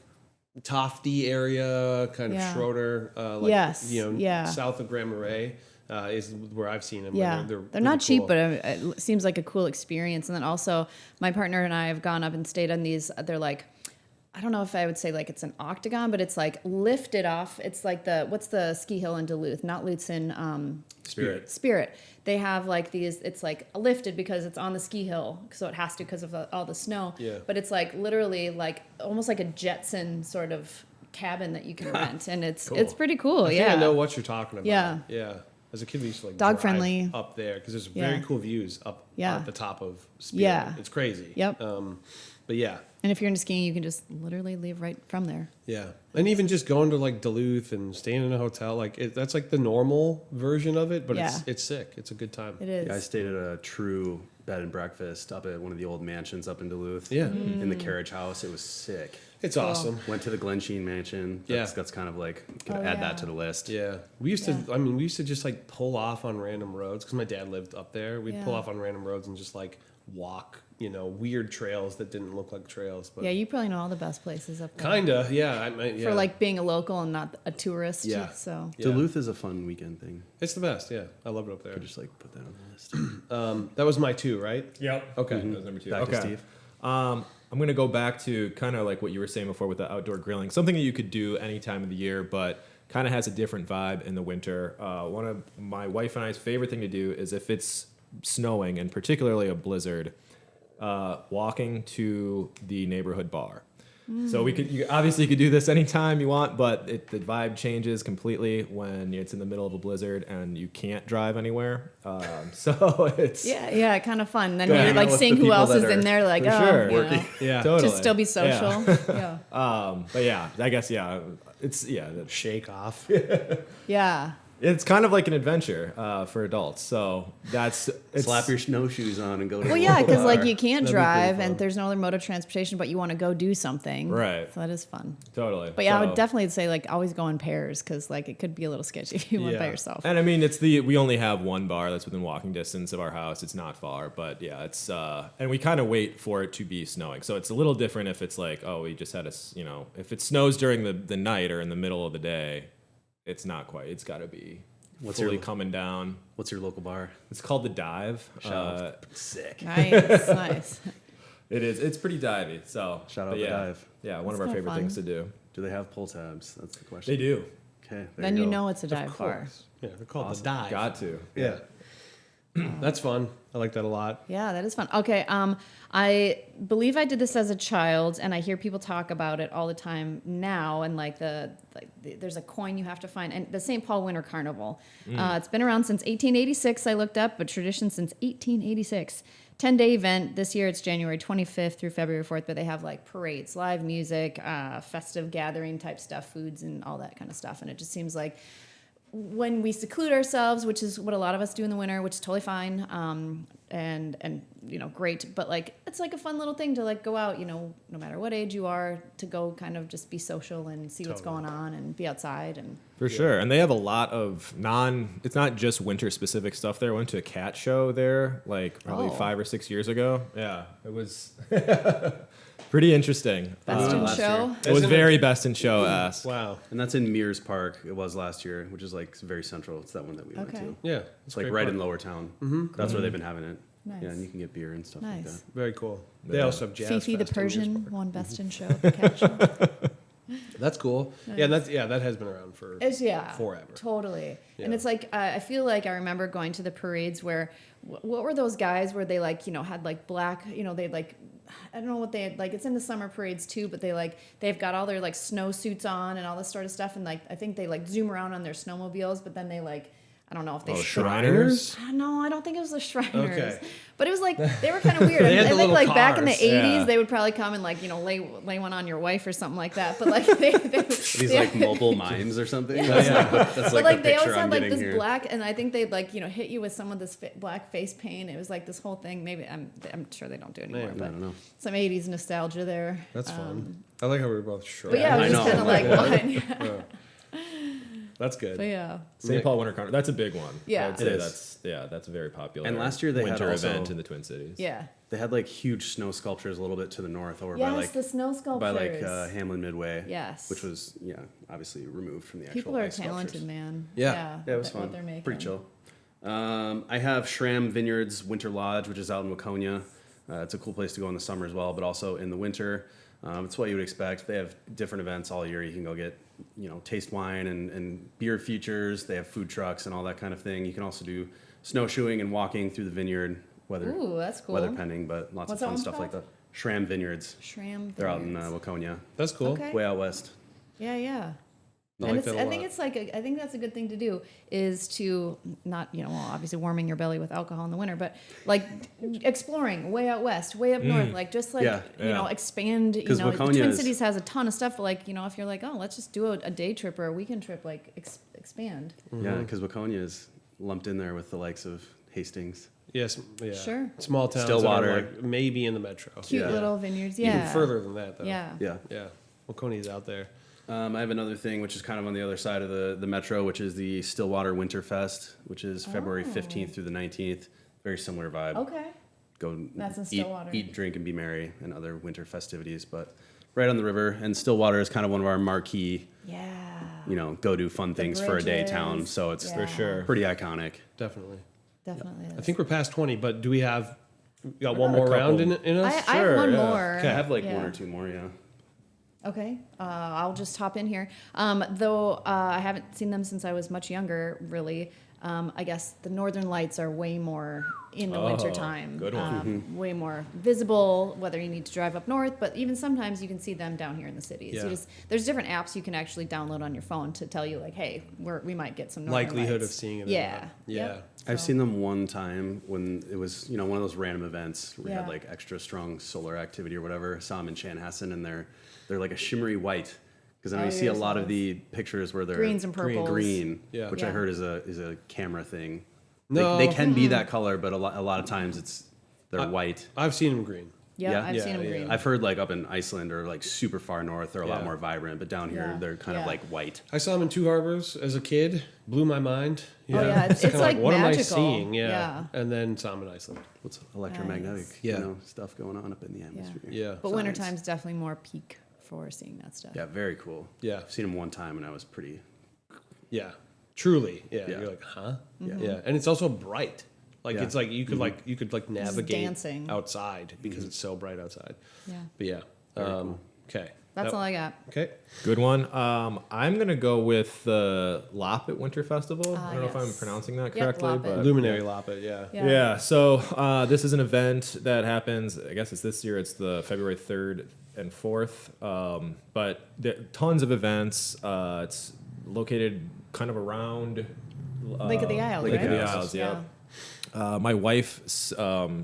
Tofty area, kind of Yeah. Schroeder, Yes, yeah. south of Grand Marais. Is where I've seen them. Yeah, They're they're not really cheap, cool. but it seems like a cool experience. And then also, my partner and I have gone up and stayed on these. They're like, I don't know if I would say like it's an octagon, but it's like lifted off. It's like what's the ski hill in Duluth? Not Lutsen. Spirit. They have like these. It's like lifted because it's on the ski hill, so it has to because of all the snow. Yeah. But it's like literally like almost like a Jetson sort of cabin that you can rent, and it's pretty cool. I think yeah. I know what you're talking about. Yeah. Yeah. As a kid, we used to like Dog drive friendly. up there because there's Yeah. very cool views up Yeah. at the top of Spirit. Yeah. It's crazy. Yep. But yeah. And if you're into skiing, you can just literally leave right from there. Yeah. And even just going to like Duluth and staying in a hotel, like that's like the normal version of it, but Yeah. it's sick. It's a good time. It is. Yeah, I stayed at a true bed and breakfast up at one of the old mansions up in Duluth. Yeah. In the carriage house. It was sick. It's awesome. Went to the Glen Sheen mansion. That's kind of like, could add that to the list. Yeah. We used to, I mean, we used to just like pull off on random roads because my dad lived up there. We'd pull off on random roads and just like walk, you know, weird trails that didn't look like trails. But Yeah, you probably know all the best places up there. Kinda, yeah. For like being a local and not a tourist. Yeah. So Yeah. Duluth is a fun weekend thing. It's the best, yeah. I love it up there. Just like put that on the list. That was my 2, right? Yep. Okay. That was number 2. Back to Steve. I'm going to go back to kind of like what you were saying before with the outdoor grilling. Something that you could do any time of the year, but kind of has a different vibe in the winter. One of my wife and I's favorite thing to do is if it's snowing, and particularly a blizzard, walking to the neighborhood bar. So you obviously could do this anytime you want, but the vibe changes completely when it's in the middle of a blizzard and you can't drive anywhere. So it's yeah, kind of fun. Then Yeah, you're like with seeing the who people else that is in are there, like for oh, sure. you know, Yeah. totally. to still be Yeah. social. Yeah. But yeah, I guess it's Shake off. Yeah. it's kind of like an adventure for adults. So it's Slap your snowshoes on and go to Well, the yeah, local because like bar. you can't That'd be pretty drive fun. and there's no other mode of transportation, but you want to go do something. Right. So that is fun. totally. But yeah, I So- would definitely say like always go in pairs because like it could be a little sketchy if you went by Yeah. yourself. And I mean, we only have one bar that's within walking distance of our house. It's not far, but yeah, it's and we kind of wait for it to be snowing. So it's a little different if it's like, oh, we just had if it snows during the night or in the middle of the day, it's not quite. It's got to be fully coming down. What's your local bar? It's called the Dive. Sick. Nice, nice. It is. It's pretty divey. So Shout out but the yeah, Dive. Yeah, one That's of our kinda favorite fun. things to do. Do they have pull tabs? That's the question. They do. Okay. There Then you go. know it's a dive bar. Yeah, they're called the dive. Got to. Yeah. That's fun. I like that a lot. Yeah, that is fun. Okay, I believe I did this as a child, and I hear people talk about it all the time now. And there's a coin you have to find, and the St. Paul Winter Carnival. It's been around since 1886. I looked up, but tradition since 1886. 10-day event. This year it's January 25th through February 4th, but they have like parades, live music, festive gathering type stuff, foods, and all that kind of stuff. And it just seems like when we seclude ourselves, which is what a lot of us do in the winter, which is totally fine, and great, but like it's like a fun little thing to like go out, no matter what age you are, to go kind of just be social and see what's going on and be outside and For sure. And they have a lot of it's not just winter specific stuff there. I went to a cat show there like probably 5 or 6 years ago. Yeah. It was pretty interesting. best in last show. year. It was Isn't it- very best in show ass. Wow. And that's in Mears Park. It was last year, which is like very central. It's that one that we went Okay. to. Yeah. It's like right in Lower Town. That's where they've been having it. Nice. Yeah, and you can get beer and stuff like Nice. that. Very cool. They Yeah. also have jazz. Fifi the Fest in Mears Persian Park. won best in show at the cat show. That's cool. Yeah, that has been around for It's forever. Totally. And Yeah. it's like I feel like I remember going to the parades where what were those guys where they like had like black they like I don't know what they had like it's in the summer parades too, but they've got all their like snow suits on and all this sort of stuff, and like I think they like zoom around on their snowmobiles, but then they like I don't know if they Shriners? No, I don't think it was the Shriners. Okay. But it was like they were kind of weird. They had I the think little like back in the cars. 80s Yeah. they would probably come and like lay one on your wife or something like that. But like they These like mobile mimes or something. Yeah. That's but like like the they picture always I'm had like getting this here. black, and I think they'd like hit you with some of this black face paint. It was like this whole thing. Maybe I'm sure they don't do it anymore, Man, but I don't know. some 80s nostalgia there. That's fun. I like how we were both short. But yeah, it I was just know. kind of like one. Yeah. That's good. But yeah, St. Paul Winter Carnival. That's a big one. Yeah. I'd say It is. that's a very popular. And last year they had winter also- event in the Twin Cities. yeah. They had like huge snow sculptures a little bit to the north over Yes, by like the snow sculptures. by like Hamlin Midway. Yes. Which was obviously removed from the actual People are ice talented, sculptures. man. Yeah. Yeah, it was what fun. they're making. Pretty chill. I have Shram Vineyards Winter Lodge, which is out in Waconia. It's a cool place to go in the summer as well, but also in the winter. It's what you would expect. They have different events all year. You can go get, taste wine and beer features. They have food trucks and all that kind of thing. You can also do snowshoeing and walking through the vineyard, Ooh, that's cool. weather pending, but lots What's of that fun one stuff like that. called? Shram Vineyards. Shram. They're out in Vineyards. Waconia, That's cool. Okay. way out west. Yeah, yeah. I And like that a I think lot. it's like I think that's a good thing to do is to not obviously warming your belly with alcohol in the winter, but like exploring way out west, way up north, like just like Yeah. expand. The 'Cause Waconia Twin is- Cities has a ton of stuff. But like if you're like let's just do a day trip or a weekend trip, like expand. Yeah, because Waconia is lumped in there with the likes of Hastings. Yes, yeah. Sure. Small towns, Stillwater. that are like maybe in the metro. Cute Yeah. little vineyards. Yeah. Even further than that, though. Yeah. Yeah. Yeah. Wacone's out there. I have another thing, which is kind of on the other side of the metro, which is the Stillwater Winterfest, which is February 15th through the 19th. Very similar vibe. Okay. Go That's in eat, Stillwater. eat, drink, and be merry, and other winter festivities. But right on the river, and Stillwater is kind of one of our marquee, Yeah. go do fun things for a day town. bridges. So it's For sure. pretty iconic. Definitely. Definitely. I think we're past 20, but do we have got I one got a more round couple. in us? I have one yeah. more. Okay. I have like Yeah. one or two more, yeah. Okay, I'll just hop in here. Though I haven't seen them since I was much younger, really. I guess the Northern Lights are way more in the Oh, wintertime. good one. Way more visible, whether you need to drive up north, but even sometimes you can see them down here in the cities. Yeah. There's different apps you can actually download on your phone to tell you, like, hey, we might get some Northern Likelihood Lights. of seeing it. or Yeah. not. Yeah. Yep. I've So- seen them one time when it was, one of those random events where we Yeah. had like extra strong solar activity or whatever. Saw them in Chanhassen, and they're like a shimmery white. Because then Oh, we see a yours lot of was. the pictures where they're Greens and purples. green, Yeah. which I Yeah. heard is a camera thing. No. They can be that color, but a lot of times they're white. I've seen them green. Yeah, Yeah? I've Yeah, seen them yeah. green. I've heard like up in Iceland or like super far north, they're a lot Yeah. more vibrant, but down here Yeah. they're kind of Yeah. like white. I saw them in Two Harbors as a kid. Blew my mind. Oh, yeah, it's kinda like what magical. am I seeing? Yeah. Yeah. And then saw them in Iceland. What's electromagnetic Yeah. stuff going on up in the atmosphere? Yeah. But Science. wintertime's definitely more peak for seeing that stuff. Yeah, very cool. Yeah. I've seen them one time and I was pretty. Yeah. Truly. Yeah. Yeah. You're like, huh? Yeah. Yeah. And it's also bright. Like Yeah. it's like you could navigate dancing. outside because it's so bright outside. Yeah. But yeah. cool. Okay. That's That- all I got. Okay. Good one. I'm gonna go with the Lop at Winter Festival. I don't know if I'm yes. pronouncing that Yep, correctly, Lop it. but Luminary Lop yeah. yeah. So this is an event that happens. I guess it's this year. It's the February 3rd and 4th. But there tons of events. It's located kind of around Lake of the Isles, Lake right? of the Isles. Yeah. My wife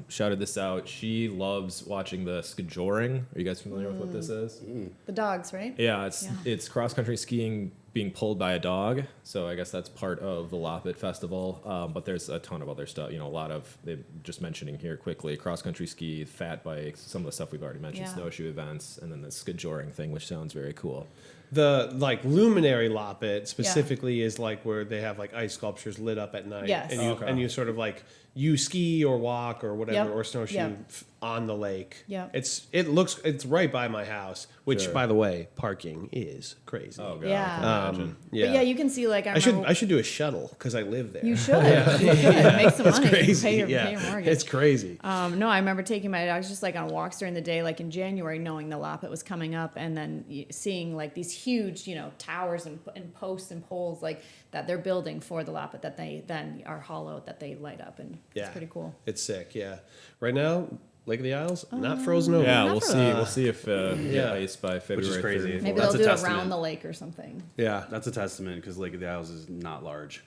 shouted this out. She loves watching the skijoring. Are you guys familiar with what this is? The dogs, right? Yeah, Yeah. it's cross country skiing being pulled by a dog. So I guess that's part of the Loppet Festival. But there's a ton of other stuff. A lot of they're just mentioning here quickly: cross country ski, fat bikes, some of the stuff we've already mentioned, Yeah. snowshoe events, and then the skijoring thing, which sounds very cool. The luminary Loppet specifically is like where they have like ice sculptures lit up at night. Yes. And you Okay. and you sort of like you ski or walk or whatever Yep. or snowshoe Yep. on the lake. Yep. It's right by my house, which Sure. by the way, parking is crazy. Oh god, Yeah. I can imagine. Yeah. But yeah, you can see like I should do a shuttle because I live there. You should. You should make some It's money. crazy. Pay your yeah. mortgage. It's crazy. No, I remember taking my dogs just like on walks during the day, like in January, knowing the Loppet was coming up, and then seeing like these huge, towers and posts and poles like that they're building for the Loppet that they then are hollowed that they light up, and Yeah. it's pretty cool. It's sick. Yeah. Right now, Lake of the Isles, not frozen over. Yeah, Not we'll for see. that. We'll see if Yeah. get ice by February crazy. 3rd and Maybe 4th. they'll That's a do it testament. around the lake or something. Yeah. That's a testament because Lake of the Isles is not large.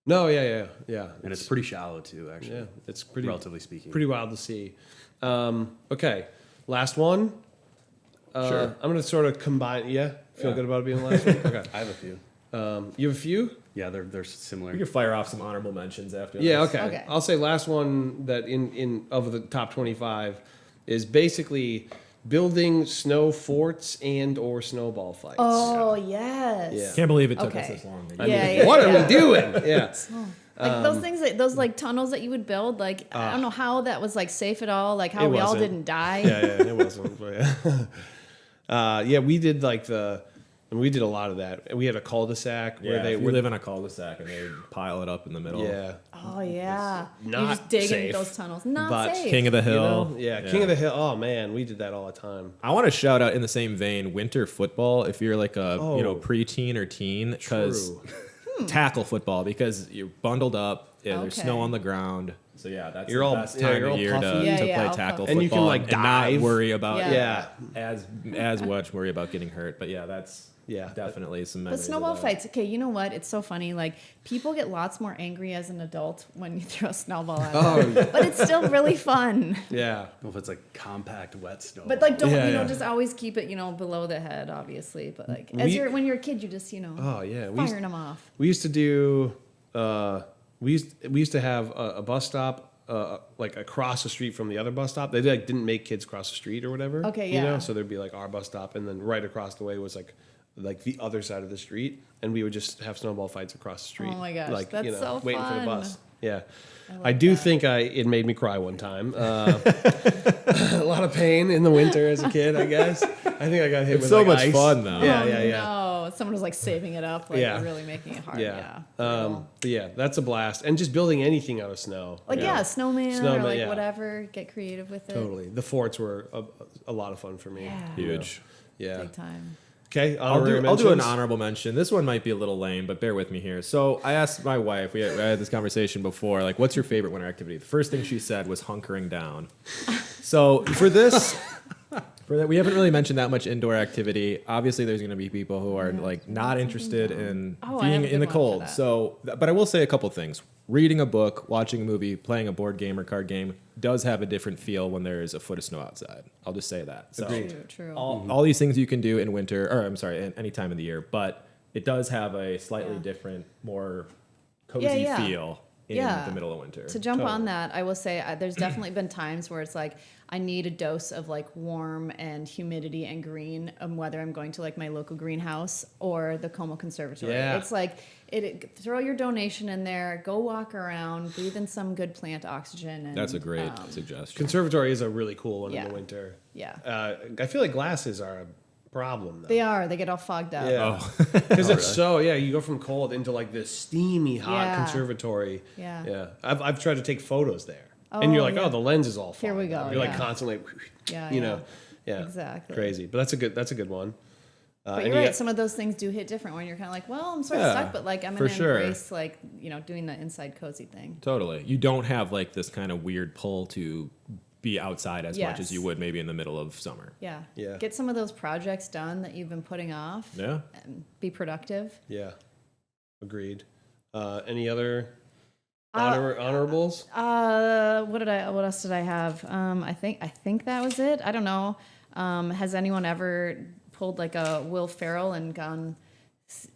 No. Yeah. And it's pretty shallow too, actually. Yeah. It's pretty relatively speaking. pretty wild to see. Okay, last one. Sure. I'm gonna sort of combine. Yeah, feel good about it being the last one. Okay. I have a few. You have a few? Yeah, they're similar. We can fire off some honorable mentions after. Yeah. this. Okay. Okay. I'll say last one that in of the top 25 is basically building snow forts and or snowball fights. Oh yes. Yeah. Can't believe it took us Okay. this long. I Yeah, mean, yeah, what yeah. are we doing? Yeah. Like those things, those like tunnels that you would build. Like I don't know how that was like safe at all. Like how It we all wasn't. didn't die. Yeah, it wasn't. But yeah. Yeah, we did we did a lot of that. We had a cul-de-sac where Yeah, they if you were live in a cul-de-sac and they pile it up in the middle. yeah. Oh yeah. not you just dig safe, into those tunnels. Not but safe. King of the You Hill. know? Yeah, King of the Hill. Oh man, we did that all the time. I want to shout out in the same vein, winter football. If you're like a Oh. preteen or teen, because True. tackle football because you're bundled up. Yeah, there's Okay. snow on the ground. So yeah, that's You're the all- best yeah, time you're of all year puffy. to Yeah, play yeah, all tackle puffy. And you can, football like, and not dive. worry about Yeah. as much worry about getting hurt. But yeah, that's Yeah. definitely some But memories. snowball of that. fights, okay, you know what? It's so funny. Like, people get lots more angry as an adult when you throw a snowball at them. But it's still really fun. Yeah. I don't know if it's like compact wet snow. But, like, don't, Yeah, yeah. just always keep it, below the head, obviously. But, like, when you're a kid, you just, Oh yeah. firing them off. We used to do. We used to have a bus stop like across the street from the other bus stop. They like didn't make kids cross the street or whatever. Okay, You know, yeah. so there'd be like our bus stop, and then right across the way was like the other side of the street, and we would just have snowball fights across the street. Oh my gosh, like that's so waiting for the fun. bus. Yeah, like I do that. think it made me cry one time. A lot of pain in the winter as a kid, I guess. I think I got hit It's with so like, much ice. fun, though. Yeah, Oh, yeah. No, someone was like saving it up, like Yeah. really making it hard. Yeah. Yeah. But yeah, that's a blast. And just building anything out of snow. Like snowman, Snowman, or like yeah. whatever. Get creative with it. Totally. The forts were a lot of fun for me. Yeah. Huge. Yeah. Big time. Okay. I'll do an mentions. honorable mention. This one might be a little lame, but bear with me here. So I asked my wife, I had this conversation before, like, what's your favorite winter activity? The first thing she said was hunkering down. So for that, we haven't really mentioned that much indoor activity. Obviously, there's going to be people who are like not interested in Oh, I have being a in the good one for cold. that. So, but I will say a couple things. Reading a book, watching a movie, playing a board game or card game does have a different feel when there is a foot of snow outside. I'll just say that. So True. all these things you can do in winter, or I'm sorry, in any time of the year, but it does have a slightly Yeah. different, more cozy Yeah. feel in Yeah. the middle of winter. To jump on that, I will say there's definitely been times where it's like I need a dose of like warm and humidity and green, whether I'm going to like my local greenhouse or the Como Conservatory. Yeah. It's like throw your donation in there, go walk around, breathe in some good plant oxygen. And, That's a great suggestion. Conservatory is a really cool one in Yeah. the winter. Yeah, I feel like glasses are a problem though. they are. They get all fogged up. Yeah. Oh. Because it's so, you go from cold into like this steamy hot Yeah. conservatory. Yeah. Yeah. I've tried to take photos there. And you're Oh, like, yeah. the lens is all Here we fogged up. go, You're like yeah. constantly, Yeah, you yeah. know. Yeah. Exactly. Crazy. But that's a good one. But and you're you right. Some of those things do hit different when you're kind of like, well, I'm sort of Yeah, stuck, but like I'm for gonna sure. embrace like doing the inside cozy thing. Totally. You don't have like this kind of weird pull to be outside as much as Yes. you would maybe in the middle of summer. Yeah. Yeah. Get some of those projects done that you've been putting off. Yeah. And be productive. Yeah. Agreed. Any other Uh, honorables? What else did I have? I think that was it. I don't know. Has anyone ever pulled like a Will Ferrell and gone?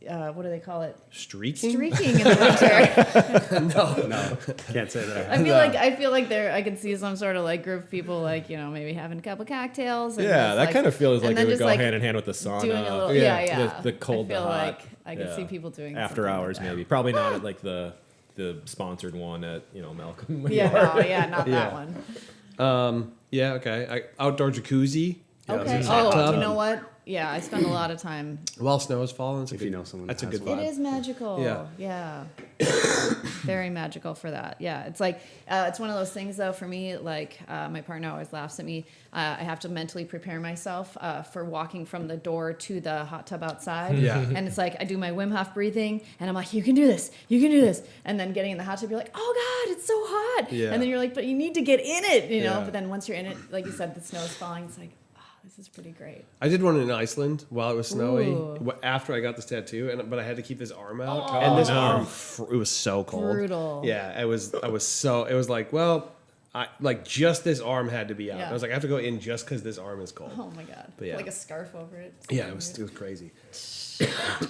What do they call it? Streaking? Streaking in the winter. No, can't say that. I feel like there. I could see some sort of like group of people like maybe having a couple cocktails. And Yeah, just, that like- kind of feels and like then it would just, go like, hand in hand with the sauna. doing a little yeah. The cold, I feel the hot. like I could see people doing after something like hours that. maybe. Probably not at like the sponsored one at Malcolm. Yeah, no, yeah, not Yeah. that one. Yeah, okay. Outdoor jacuzzi. Okay. hot Oh, tub. you know what? Yeah, I spend a lot of time. While snow is falling. If you know someone That's a that has good one. vibe. It is magical. Yeah. Yeah. Very magical for that. Yeah. It's like, it's one of those things though, for me, like, my partner always laughs at me. I have to mentally prepare myself, for walking from the door to the hot tub outside. Yeah. And it's like, I do my Wim Hof breathing and I'm like, you can do this. You can do this. And then getting in the hot tub, you're like, oh God, it's so hot. Yeah. And then you're like, but you need to get in it, Yeah. but then once you're in it, like you said, the snow's falling. It's like, this is pretty great. I did one in Iceland while it was snowy. Ooh. After I got this tattoo, but I had to keep this arm out, Oh. and this No. arm, it was so cold. Brutal. Yeah, it was. It was like, well, just this arm had to be out. Yeah. I was like, I have to go in just because this arm is cold. Oh my God. But yeah. Like a scarf over it. Yeah, it was crazy.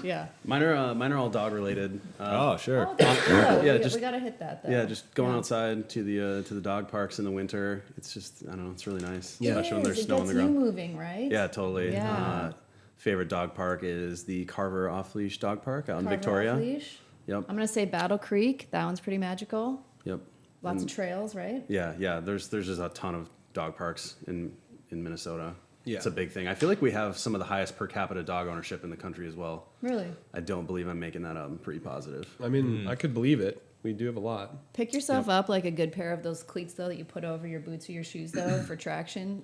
Yeah. Mine are all dog related. Oh, sure. Oh, that's good. Yeah, we, just- we gotta hit that though. Yeah, just going outside to the dog parks in the winter. It's just I don't know. It's really nice, It especially when there's is. snow It on gets the ground. you moving, right? Yeah, totally. Yeah. Favorite dog park is the Carver Off Leash Dog Park out in Carver Victoria. Off Leash. Yep. I'm gonna say Battle Creek. That one's pretty magical. Yep. Lots of trails, right? Yeah. There's just a ton of dog parks in Minnesota. Yeah. It's a big thing. I feel like we have some of the highest per capita dog ownership in the country as well. Really. I don't believe I'm making that up. I'm pretty positive. I mean, I could believe it. We do have a lot. Pick yourself up like a good pair of those cleats though that you put over your boots or your shoes though for traction.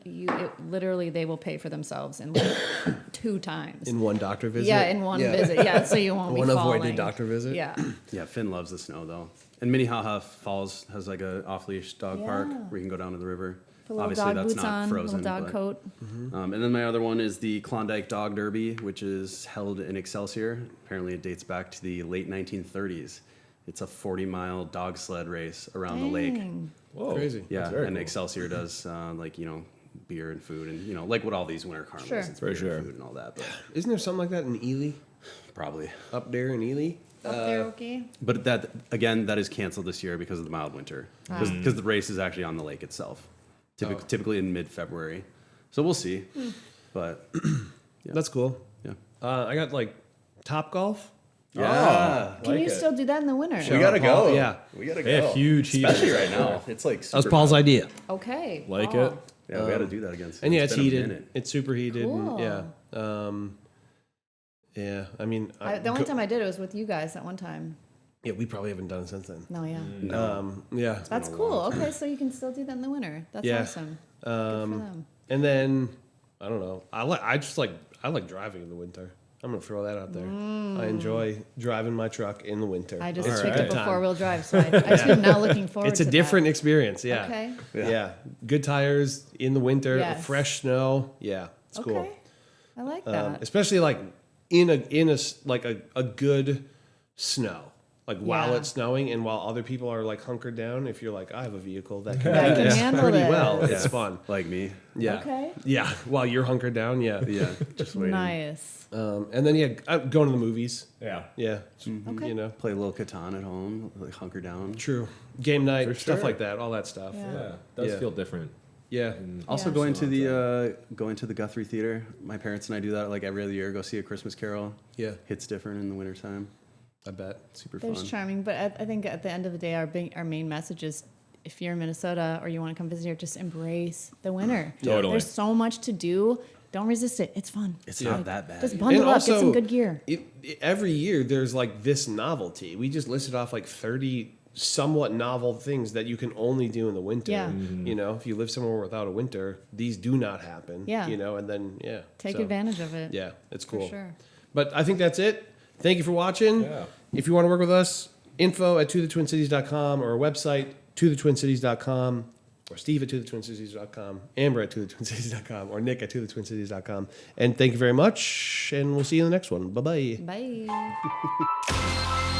Literally they will pay for themselves in like 2 times. In one doctor visit. Yeah, in one visit. Yeah, so you won't be One falling. avoided doctor visit. Yeah. Yeah, Finn loves the snow though. And Minnehaha Falls has like a off leash dog park Yeah. where you can go down to the river. Put little Obviously dog that's boots not on, frozen. little dog but- coat. And then my other one is the Klondike Dog Derby, which is held in Excelsior. Apparently, it dates back to the late 1930s. It's a 40-mile dog sled race around the lake. Dang. Whoa. Crazy. Yeah, That's very and cool. Excelsior does beer and food and like what all these winter carnivals. Sure. It's For beer sure. and food and all that. But Isn't there something like that in Ely? probably. Up there in Ely? Up there, okay. But that again, that is canceled this year because of the mild winter. Because the race is actually on the lake itself, typically in mid-February. So we'll see. But That's cool. yeah, I got like Top Golf. yeah. Can you still do that in the winter? Sure. Paul, yeah. we gotta They have huge heat. especially right now. It's like That was super Paul's hot. idea. Okay. Like Paul. it? Yeah, we got to do that again. And yeah, it's been a heated. minute. It's super heated. Cool. Yeah. I mean, The only time I did it was with you guys at one time. yeah, we probably haven't done it since then. No, yeah. Yeah. That's cool. Okay, so you can still do that in the winter. That's Yeah. awesome. Good for them. And then I don't know. I like driving in the winter. I'm gonna throw that out there. I enjoy driving my truck in the winter. I just It's a picked good up a time. four-wheel drive, so I too am now looking forward It's to a different that. experience. Yeah. Okay. Yeah. Good tires in the winter. Yes. Fresh snow. Yeah. It's cool. Okay. I like that. Especially like in a good snow. Like while Yeah. it's snowing and while other people are like hunkered down, if you're like, I have a vehicle that can That do can this handle pretty it. well, it's fun. Like me. Yeah. Okay. Yeah. While you're hunkered down, yeah. Yeah, just waiting. Nice. And then going to the movies. Yeah. Yeah. Okay. You know. Play a little Catan at home, like hunker down. True. Game night, For stuff sure. like that, all that stuff. Yeah. Yeah. It does Yeah. feel different. Yeah. Also Yeah. going to the Guthrie Theater. My parents and I do that like every other year. Go see a Christmas Carol. Yeah. Hits different in the wintertime. I bet. Super There's fun. charming, but I think at the end of the day, our main message is, if you're in Minnesota or you want to come visit here, just embrace the winter. Totally. There's so much to do. Don't resist it. It's fun. It's not that bad. Just bundle up, get some good gear. Every year there's like this novelty. We just listed off like 30 somewhat novel things that you can only do in the winter. Yeah. You know, if you live somewhere without a winter, these do not happen. Yeah. You know, and then Take so, advantage of it. Yeah, it's For cool. sure. But I think that's it. Thank you for watching. Yeah. If you want to work with us, info@tothetwincities.com or our website, tothetwincities.com, or steve@tothetwincities.com, Amber @tothetwincities.com, or Nick @tothetwincities.com. And thank you very much, and we'll see you in the next one. Bye-bye. Bye.